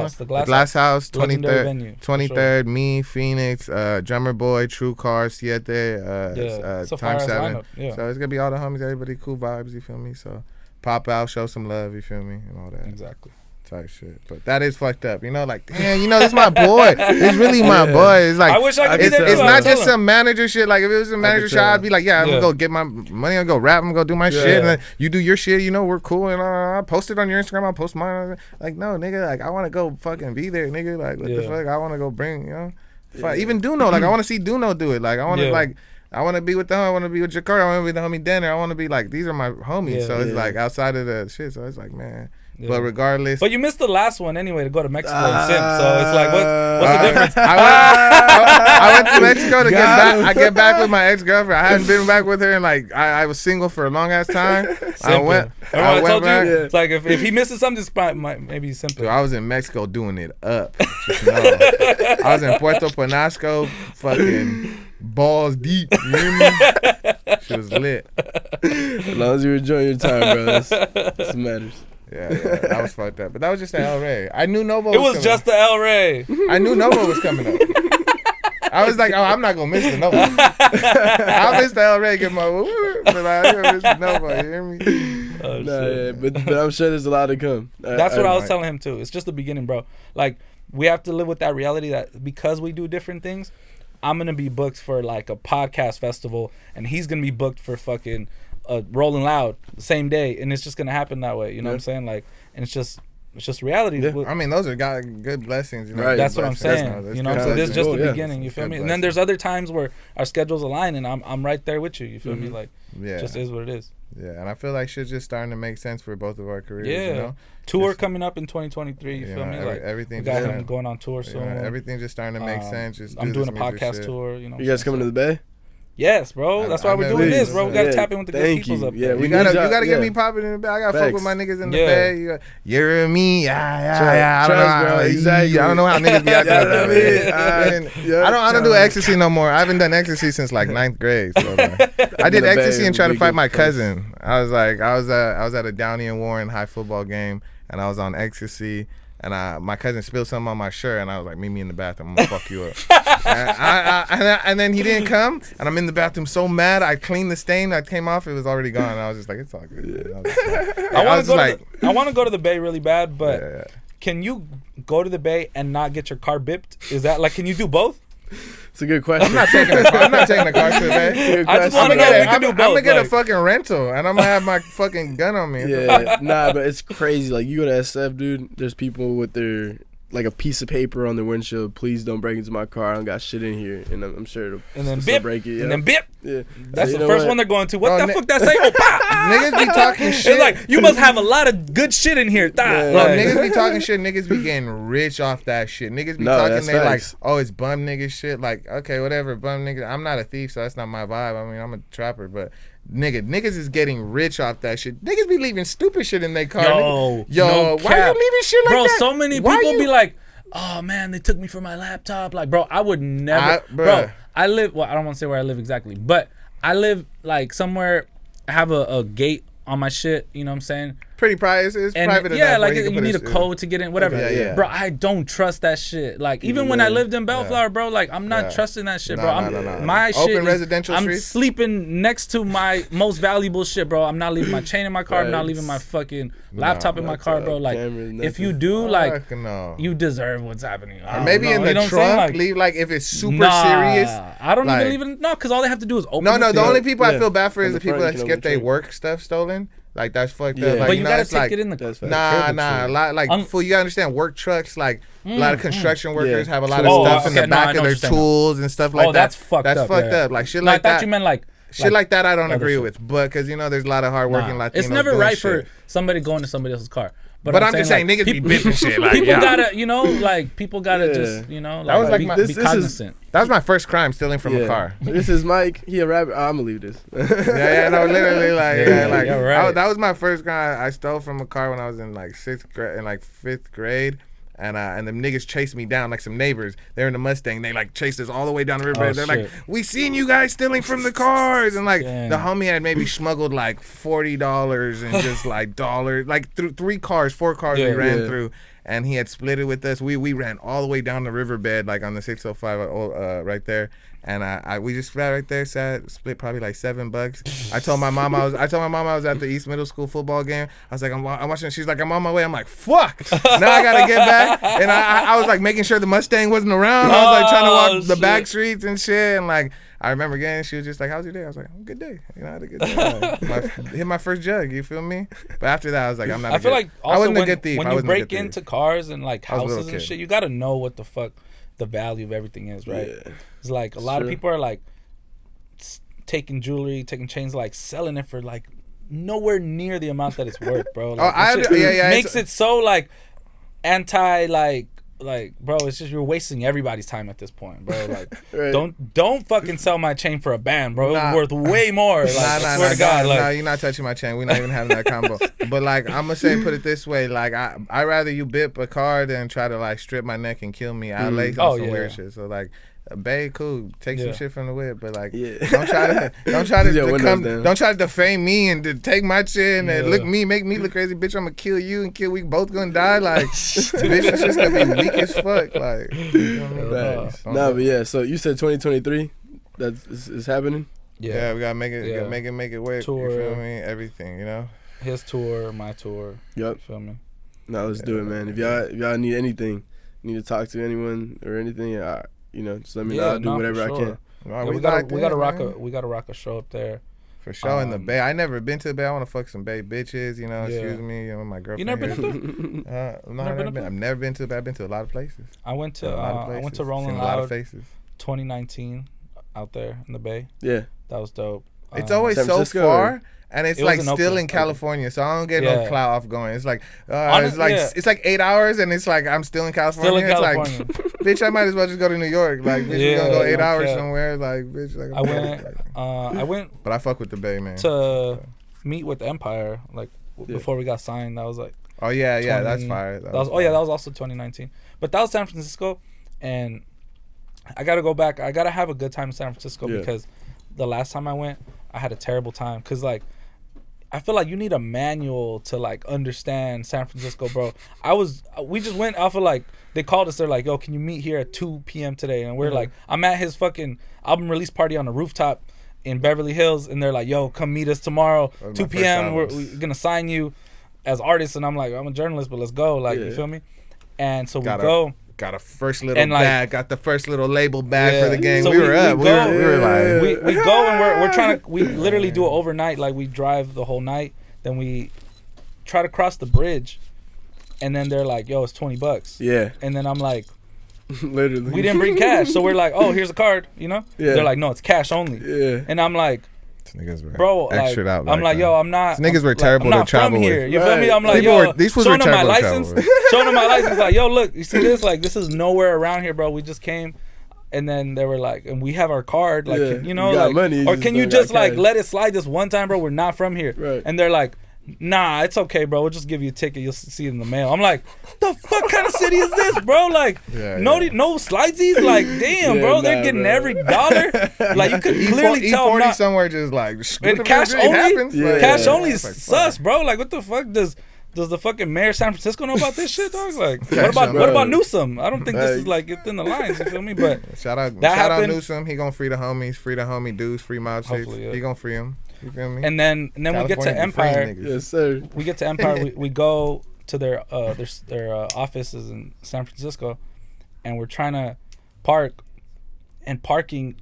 house. 23rd. Me, Phoenix, Drummer Boy, True Car, Siete, Time 7. So it's gonna be all the homies, everybody, cool vibes. You feel me? So pop out, show some love. You feel me? And all that. Exactly. Type shit, but that is fucked up. You know, like, damn, you know, this is my boy. It's really my boy. It's like, I wish I could be there. It's not just some manager shit. Like, if it was a manager shit, I'd be like, I'm gonna go get my money. I'm gonna go rap. I'm gonna go do my shit. And then you do your shit. You know, we're cool. And I post it on your Instagram. I'll post mine. Like, no, nigga. Like, I want to go fucking be there, nigga. Like, what the fuck? I want to go bring, you know, even Duno. Like, I want to see Duno do it. Like, I want to like. I want to be with them. I want to be with Jakar. I want to be with the homie Denner. I want to be like, these are my homies. So it's like outside of the shit. So it's like, man. Yeah. But regardless, but you missed the last one anyway to go to Mexico and simp. So it's like, what's the difference? I went to Mexico to get back. I get back with my ex-girlfriend. I hadn't been back with her, and like I was single for a long ass time. I went back. It's like if he misses something, maybe he's simple. Dude, I was in Mexico doing it up. I was in Puerto Penasco, fucking balls deep. You hear me? She was lit. As long as you enjoy your time, bro, that's what matters. Yeah, that was fucked up. But that was just the El Rey. I knew Novo was just the El Rey. I knew Novo was coming up. I was like, I'm not going to miss the Novo. I'll miss the El Rey, get my but I'm going to miss the Novo. You hear me? But I'm sure there's a lot to come. That's what I was telling him, too. It's just the beginning, bro. Like, we have to live with that reality that because we do different things, I'm going to be booked for, like, a podcast festival, and he's going to be booked for fucking Rolling Loud the same day, and it's just gonna happen that way. You know what I'm saying? Like, and it's just reality. Yeah. I mean, those are good blessings. You know? Right. That's what I'm saying. You know, so this is just the beginning. You feel me? And then there's other times where our schedules align, and I'm right there with you. You feel me? Like, just is what it is. Yeah, and I feel like shit's just starting to make sense for both of our careers. Yeah, you know? Tour coming up in 2023. You feel me? Like everything. We got him going on tour soon. Everything's just starting to make sense. I'm doing a podcast tour. You know, you guys coming to the Bay? Yes, bro. That's why we're doing this, bro. We gotta tap in with the good peoples up there. Yeah, you gotta get me popping in the Bay. I gotta fuck with my niggas in the Bay. You're me, yeah. I don't know, exactly. I don't know how niggas be acting. I don't do ecstasy no more. I haven't done ecstasy since like 9th grade. So I did ecstasy and tried to fight my cousin. I was at a Downey and Warren high football game, and I was on ecstasy. And my cousin spilled something on my shirt, and I was like, meet me in the bathroom. I'm going to fuck you up. and then he didn't come, and I'm in the bathroom so mad. I cleaned the stain that came off. It was already gone. And I was just like, it's all good. I want to go to the Bay really bad, but can you go to the Bay and not get your car bipped? Is that like, can you do both? It's a good question. I'm not taking a car to the Bay. I just want to know if we can do both. I'm gonna get a fucking rental, and I'm gonna have my fucking gun on me. Yeah, nah, but it's crazy. Like, you go to SF, dude. There's people with their like a piece of paper on their windshield. Please don't break into my car. I don't got shit in here, and I'm sure it'll break it. Yeah. And then bip. Yeah, that's the first one they're going to. What the fuck that say? Oh, niggas be talking shit. It's like, you must have a lot of good shit in here. Bro, niggas be talking shit. Niggas be getting rich off that shit. Niggas be talking. They like, oh, it's bum nigga shit. Like, okay, whatever, bum nigga. I'm not a thief, so that's not my vibe. I mean, I'm a trapper, but niggas is getting rich off that shit. Niggas be leaving stupid shit in their car. Yo, no why you leaving shit like that? Bro, so many people be like, oh man, they took me for my laptop. Like, bro, I would never. Bro, I live. Well, I don't want to say where I live exactly, but I live like somewhere. I have a gate on my shit. You know what I'm saying? Pretty private. It's private. Yeah, like you need a code to get in. Whatever. Yeah. Bro, I don't trust that shit. Like, even when I lived in Bellflower, bro, like I'm not trusting that shit, bro. My shit. Open residential I'm streets? Sleeping next to my most valuable shit, bro. I'm not leaving my chain in my car. I'm not leaving my fucking laptop in my car, bro. Like, if you do, like, you deserve what's happening. Or maybe in the trunk, leave like if it's super serious. I don't even leave it. No, because all they have to do is open. No. The only people I feel bad for is the people that get their work stuff stolen. Like, that's fucked up. Like, but you gotta take it in the nah. Like, fool, you gotta understand, work trucks, like, a lot of construction workers have a lot of stuff in the back of their tools and stuff like that. That's fucked up. That's fucked up. Like, shit like that. I thought you meant like shit like that I don't agree with. But, because, you know, there's a lot of hardworking Latinos. It's never right for somebody going to somebody else's car. But I'm just saying, niggas be bipping shit. Like, people gotta, you know, like, people gotta just, you know, like, be cognizant. That was my first crime, stealing from a car. This is Mike. He a rapper. I'm gonna leave this. No, literally, like, right. That was my first crime. I stole from a car when I was in like 5th grade. And them niggas chased me down, like some neighbors. They're in the Mustang. They like chased us all the way down the river. They're like, we seen you guys stealing from the cars. And like, the homie had maybe smuggled like $40 and just like dollars, like through 4 cars we ran through. And he had split it with us. We ran all the way down the riverbed, like on the 605 right there. And we just sat right there, split probably like $7. I told my mom I was at the East Middle School football game. I was like, I'm watching. She's like, I'm on my way. I'm like, fuck. Now I gotta get back. And I was like making sure the Mustang wasn't around. I was like trying to walk the back streets and shit. And like, I remember again, she was just like, how's your day? I was like, good day. You know, I had a good day. Hit my first jug, you feel me? But after that, I was like, I'm not I wasn't a good thief. When you break into cars and like houses and shit, you gotta know what the fuck the value of everything is, right? Yeah. It's like a lot of people are like taking jewelry, taking chains, like selling it for like nowhere near the amount that it's worth, bro. Like, makes it so like anti like bro, it's just you're wasting everybody's time at this point, bro. Like don't fucking sell my chain for a band, bro. It's worth way more. Like, I swear to God, like, you're not touching my chain. We're not even having that combo. But like, I'm gonna put it this way, like I rather you bip a car than try to like strip my neck and kill me. I lay on some weird shit. So like, babe, cool. Take some shit from the whip, but like, don't try to defame me and to take my shit and make me look crazy, bitch. I'm gonna kill you and we both gonna die. Like, bitch, it's just gonna be weak as fuck. Like, you know what I mean? No, but yeah. So you said 2023, that's happening. Yeah, we gotta make it work. Tour, you feel me? Everything, you know. His tour, my tour. Yep. You feel me? No, let's do it, man. If y'all need anything, need to talk to anyone or anything, you know, just let me know. I'll do whatever I can. We gotta rock a show up there. For sure, in the Bay. I never been to the Bay. I want to fuck some Bay bitches, you know, excuse me, you know, my girlfriend. You never been up there? No, I've never been to the Bay. I've been to a lot of places. I went to Rolling Loud Loud faces. 2019 out there in the Bay. Yeah. That was dope. It's always so far. And it's like still Oakland. in California, so I don't get no clout off going. It's like Honest, it's like 8 hours, and it's like I'm still in California. It's like, bitch, I might as well just go to New York. Like, bitch, we gonna go 8 hours somewhere. Like, bitch, like I went. But I fuck with the Bay, man. To meet with Empire, like before we got signed. That was like. Oh yeah, that's fire. That was also 2019. But that was San Francisco, and I gotta go back. I gotta have a good time in San Francisco because the last time I went, I had a terrible time. Cause like, I feel like you need a manual to like understand San Francisco, bro. We just went off of like, they called us. They're like, yo, can you meet here at 2 p.m. today? And we're like, I'm at his fucking album release party on the rooftop in Beverly Hills. And they're like, yo, come meet us tomorrow, 2 p.m. We're going to sign you as artists. And I'm like, I'm a journalist, but let's go. Like, you feel me? And so we go. Got a first little bag, got the first little label bag for the gang. So we were like, we go and we're trying to, we literally do it overnight. Like we drive the whole night, then we try to cross the bridge, and then they're like, yo, it's $20. Yeah. And then I'm like, literally, we didn't bring cash, so we're like, oh, here's a card, you know? Yeah. They're like, no, it's cash only. Yeah. And I'm like, niggas were bro, like, out I'm like, yo, I'm not. Niggas were terrible I'm not to travel from here. with. You feel me? I'm like, yo, these showing them my license. Showing them my license, like, yo, look, you see this? Like, this is nowhere around here, bro. We just came, and then they were like, and we have our card, like, you know, like, money, or can you just like let it slide this one time, bro? We're not from here. Right. And they're like, nah, it's okay, bro. We'll just give you a ticket. You'll see it in the mail. I'm like, the fuck kind of city is this, bro? Like, no slidesies. Like, damn, bro, they're getting every dollar. Like, you could clearly tell. E40 somewhere just like cash only. Happens. Yeah. Cash only is sus, bro. Like, what the fuck does the fucking mayor of San Francisco know about this shit, dog? Like, what about Newsom? I don't think this is like within the lines. You feel me? But shout out Newsom. He gonna free the homies, free the homie dudes, free mob chicks. He gonna free them. You feel me? And then we get to Empire. Yes, sir. We get to Empire. we go to their offices in San Francisco, and we're trying to park, and parking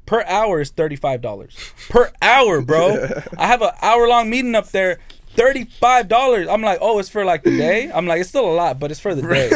per hour is $35 per hour, bro. I have an hour-long meeting up there. $35. I'm like, oh, it's for like the day. I'm like, it's still a lot, but it's for the day,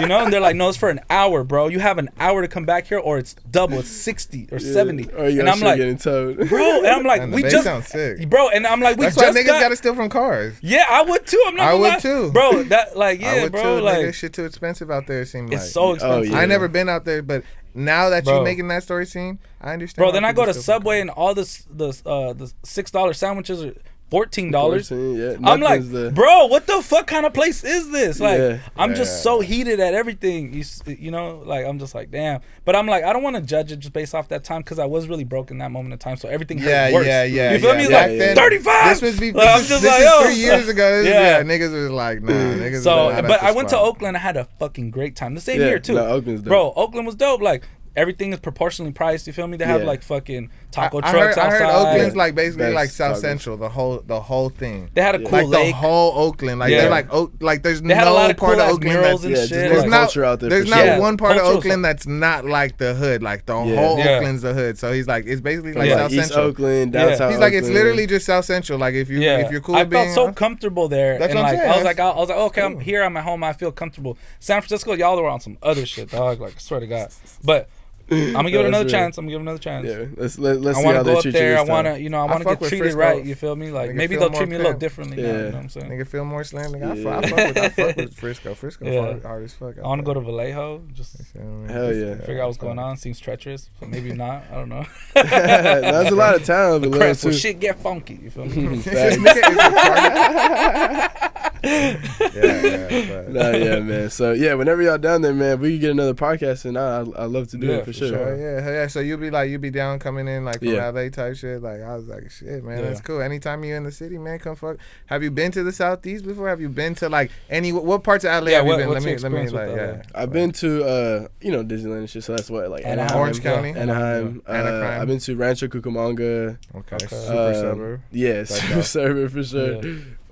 you know. And they're like, no, it's for an hour, bro. You have an hour to come back here, or it's double. It's 60 or 70. Or you and I'm like, getting towed. bro. And I'm like, and we just just sound sick, bro. And I'm like, that's why niggas got to steal from cars. Yeah, I would too. I'm not. I would lie. too, bro. That like, yeah, I would bro. too. Like, nigga, shit too expensive out there. It seems it's like so expensive. I never been out there, but now that you're making that story seem, I understand. Bro, then I go to Subway and all the $6 sandwiches are $14. I'm like, bro, what the fuck kind of place is this? Like, I'm just so heated at everything. You know, like, I'm just like, damn. But I'm like, I don't want to judge it just based off that time because I was really broke in that moment of time. So everything hurt worse. You feel me? Like, 35. This is 3 years ago. Niggas was like, nah, niggas. So, but I went to Oakland. I had a fucking great time. The same year too. Oakland's dope. Bro, Oakland was dope. Like, everything is proportionally priced. You feel me? They have like fucking taco trucks outside. I heard Oakland's like basically like South Central, the whole thing. They had a cool like lake. The whole Oakland, like they're like there's they had a lot of part cool of Oakland murals that's and shit. There's not culture out there. There's not one part of Oakland that's not like the hood. Like the whole Oakland's the hood. So he's like, it's basically like South East Central. Oakland, downtown. He's like, it's literally just South Central. Like if you're cool. I with being, felt so comfortable there. That's and what I'm saying. I was like, okay, I'm here. I'm at home. I feel comfortable. San Francisco, y'all were on some other shit, dog. Like, I swear to God. But I'm gonna give it another chance. Yeah, let's see I how go they up treat there. you. I wanna get treated Frisco. right. You feel me? Like, maybe they'll treat me a little differently. Now, you know what I'm saying? Nigga feel more slam. I fuck with Frisco. Frisco hard as fuck. I wanna go to Vallejo. Just hell yeah. Figure out what's going on. Seems treacherous, but maybe not. I don't know. There's a lot of town. The crest where shit get funky. You feel me? Yeah, man. So yeah, whenever y'all down there, man, we can get another podcast, and I love to do it for sure. Yeah. So you be down coming in like from LA type shit. Like I was like, shit, man, that's cool. Anytime you're in the city, man, come fuck. Have you been to the Southeast before? Have you been to like what parts of LA have you been? Let me like I've been to Disneyland and shit. So that's what like Anaheim, Orange County, Anaheim. I've been to Rancho Cucamonga. Okay, super suburb. Yeah, super suburb for sure.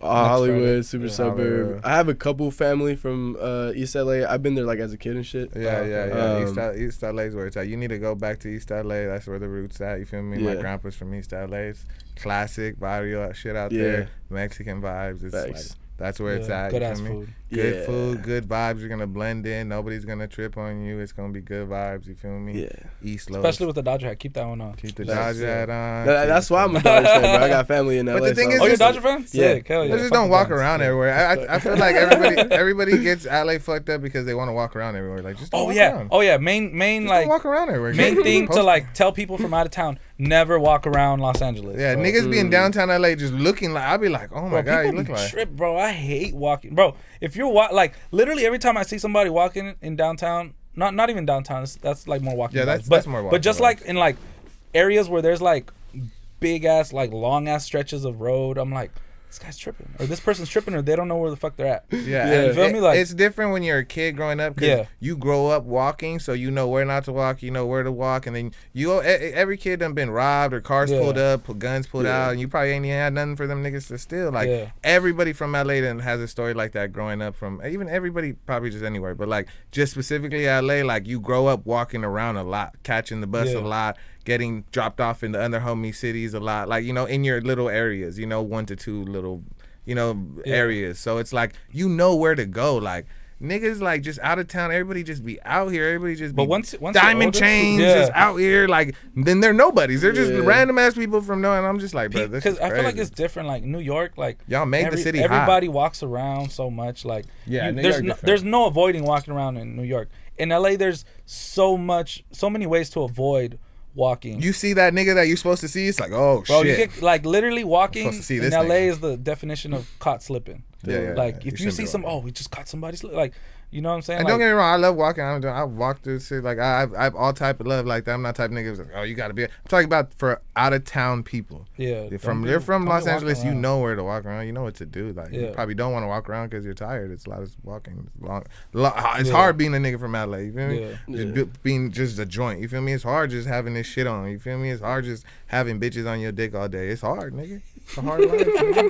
Hollywood, super Yeah. suburb. Hollywood. I have a couple family from East LA. I've been there like as a kid and shit. Yeah. East LA's where it's at. You need to go back to East LA. That's where the roots at. You feel me? My Yeah. grandpa's from East LA. It's classic barrio shit out Yeah. there. Mexican vibes. It's Facts. like that's where it's at. Good You ass feel me? food. Good Yeah. food, good vibes. You're gonna blend in. Nobody's gonna trip on you. It's gonna be good vibes. You feel me? Yeah. East Los. Especially with the Dodger hat. Keep that one on. Keep the Facts. Dodger hat on. That's why I'm a Dodgers fan, bro. I got family in LA. But the thing so is, Oh, you're a just- Dodger fan? Yeah. Sick. Hell yeah. They just Fuck don't the walk Giants. around Yeah. everywhere. I feel like everybody gets LA fucked up because they want to walk around everywhere. Like just don't Oh walk yeah. around. Oh yeah. Main Just like don't walk around everywhere. main thing to Post- like tell people from out of town, never walk around Los Angeles. Yeah, bro. niggas be in downtown LA just looking like I'll be like, oh my Bro, god, you people look be like. trip, bro. I hate walking, bro. If you're like literally every time I see somebody walking in downtown, not even downtown. That's like more walking. Yeah, vibes, that's more walking But just vibes. like in like areas where there's like big ass like long ass stretches of road, I'm like, this guy's tripping, or this person's tripping, or they don't know where the fuck they're at. Yeah, Yeah. and You feel me? Like- it's different when you're a kid growing up because Yeah. you grow up walking, so you know where not to walk, you know where to walk, and then every kid done been robbed or cars Yeah. pulled up, guns pulled Yeah. out, and you probably ain't even had nothing for them niggas to steal. Like Yeah. everybody from LA then has a story like that growing up from even everybody probably just anywhere, but like just specifically LA, like you grow up walking around a lot, catching the bus Yeah. a lot, getting dropped off in the other homie cities a lot, like in your little areas, 1 to 2 little areas. So it's like where to go. Like niggas like just out of town, everybody just be out here, everybody just be But once you're diamond older- chains Yeah. just out here, like then they're nobodies. They're just Yeah. random ass people from nowhere. And I'm just like, bro, this Because is I feel like crazy. it's different. Like New York, like Y'all made the city hot. everybody walks around so much. Like Yeah, New there's York no, different. there's no avoiding walking around in New York. In LA, there's so many ways to avoid walking. You see that nigga that you're supposed to see, it's like, oh Bro, shit. you get like literally walking supposed to see in this LA nigga. is the definition of caught slipping. Yeah, Like you if you shouldn't see be some, walking. we just caught somebody slip. Like you know what I'm saying? And Like, don't get me wrong, I love walking. I walk through the city. Like I have all type of love like that. I'm not type of nigga who's like, oh, you gotta be. I'm talking about for out of town people. yeah, They're don't from be Los walking Angeles. You around. know where to walk around. You know what to do. Like you Yeah. probably don't want to walk around because you're tired. It's a lot of walking. It's long. It's Yeah. hard being a nigga from LA. You feel me? Yeah. Just Yeah. being just a joint. You feel me? It's hard just having this shit on. You feel me? It's hard just having bitches on your dick all day. It's hard, nigga. It's a hard life. Man.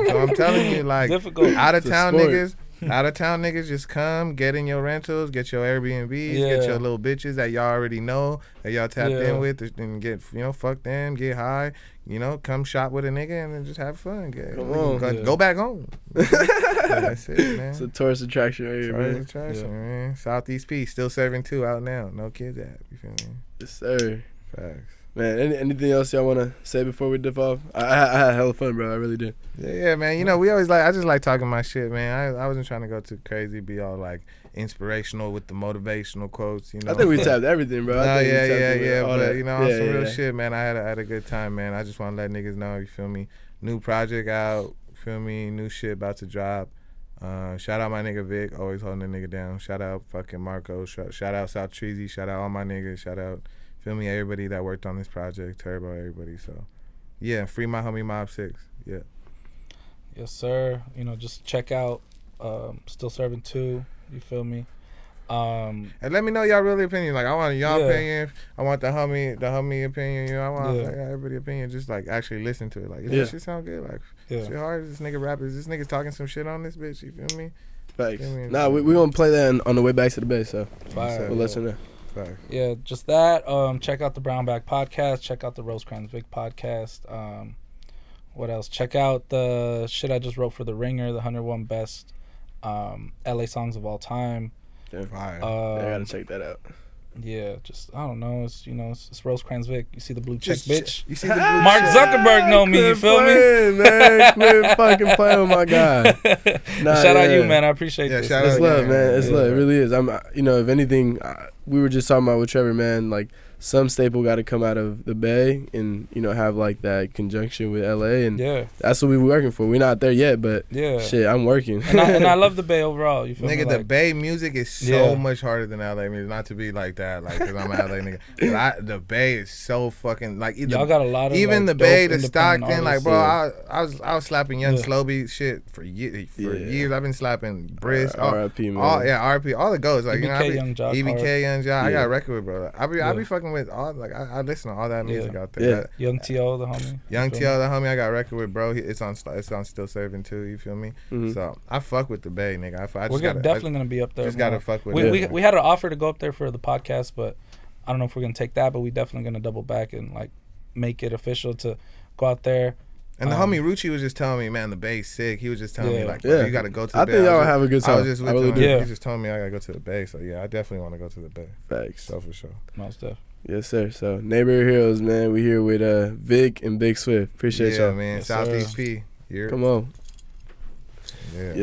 So I'm telling you, like Difficult. out of It's a town sport. niggas. Out of town niggas just come, get in your rentals, get your Airbnbs, Yeah. get your little bitches that y'all already know, that y'all tapped Yeah. in with, and get, fuck them, get high, come shop with a nigga and then just have fun. Come on. Go back home. That's it, man. It's a tourist attraction right here, Tourist man. attraction, Yeah. man. Southeast P still serving 2 out now. No kids app. You feel me? Yes, sir. Facts. Man, anything else y'all want to say before we dip off? I had hella fun, bro. I really did. Yeah, man. We always I just like talking my shit, man. I wasn't trying to go too crazy, be all like inspirational with the motivational quotes, I think we tapped everything, bro. No, I think we tapped yeah. all But that. on some real yeah. shit, man. I had a good time, man. I just want to let niggas know, you feel me? New project out, feel me? New shit about to drop. Shout out my nigga Vic, always holding a nigga down. Shout out fucking Marco. Shout out South Treasy. Shout out all my niggas. Shout out, feel me? Everybody that worked on this project, Turbo, everybody. So, yeah, free my homie Mob 6. Yeah. Yes, sir. Just check out Still Serving 2. You feel me? And let me know y'all really opinion. Like I want y'all Yeah. opinion. I want the homie opinion. I want Yeah. like, everybody opinion. Just like actually listen to it. Like, Yeah. that shit sound good. Like, Yeah. shit hard. This nigga rappers. This nigga's talking some shit on this bitch. You feel me? Facts. I mean, Nah, we gonna play that on the way back to the base, so Fire. we'll let you know. Facts. Yeah, just that. Check out the Brown Bag podcast. Check out the RoseCranVic podcast. What else? Check out the shit I just wrote for The Ringer, the 101 best LA songs of all time. Fire. I gotta check that out. Yeah, just I don't know. It's it's RoseCranVic. You see the blue check, bitch. You see the blue Mark check? Zuckerberg know me. You feel me? Playing, man. Quit fucking playing with my guy. Nah, Shout out yeah. you, man. I appreciate Yeah, this. shout It's out, love, yeah, man. It's yeah. love. It really is. If anything, we were just talking about with Trevor, man. Like some staple got to come out of the Bay, and have like that conjunction with LA, and Yeah, that's what we were working for. We're not there yet, but yeah. shit, I'm working. And I love the Bay overall. You feel me? Nigga, the Like, Bay music is so Yeah. much harder than LA music. Not to be like that, like, cause I'm an LA nigga. But the Bay is so fucking like. y'all got a lot of Even like, the Bay, dope the independent Stockton, like, artists. bro, Yeah. I was slapping Young Yeah. Slowby shit for years. I've been slapping Brisk, R.I.P. man. RP, all the goes, like, EBK, I be, Young Jock, EBK, Young Jock. I got Yeah. a record with, bro. I be Yeah. fucking fucking with all like I listen to all that music out there. Yeah. Young T.O., the homie. Young T.O., the homie I got a record with, bro. It's on Still Serving too. You feel me? Mm-hmm. So I fuck with the Bay, nigga. We're definitely gonna be up there. Just gotta fuck with. We had an offer to go up there for the podcast, but I don't know if we're gonna take that. But we definitely gonna double back and like make it official to go out there. And the homie Rucci was just telling me, man, the Bay's sick. He was just telling me, like, you got to go to the Bay. I think y'all have a good time. I was just with him. Yeah. He just told me I got to go to the Bay. So, yeah, I definitely want to go to the Bay. Facts. So, for sure. Most definitely. Yes, sir. So, Neighborhood Heroes, man. We here with Vic and Big Swift. Appreciate y'all. Yeah, man. Yes, Southeast P. Come on. Yeah. Yes.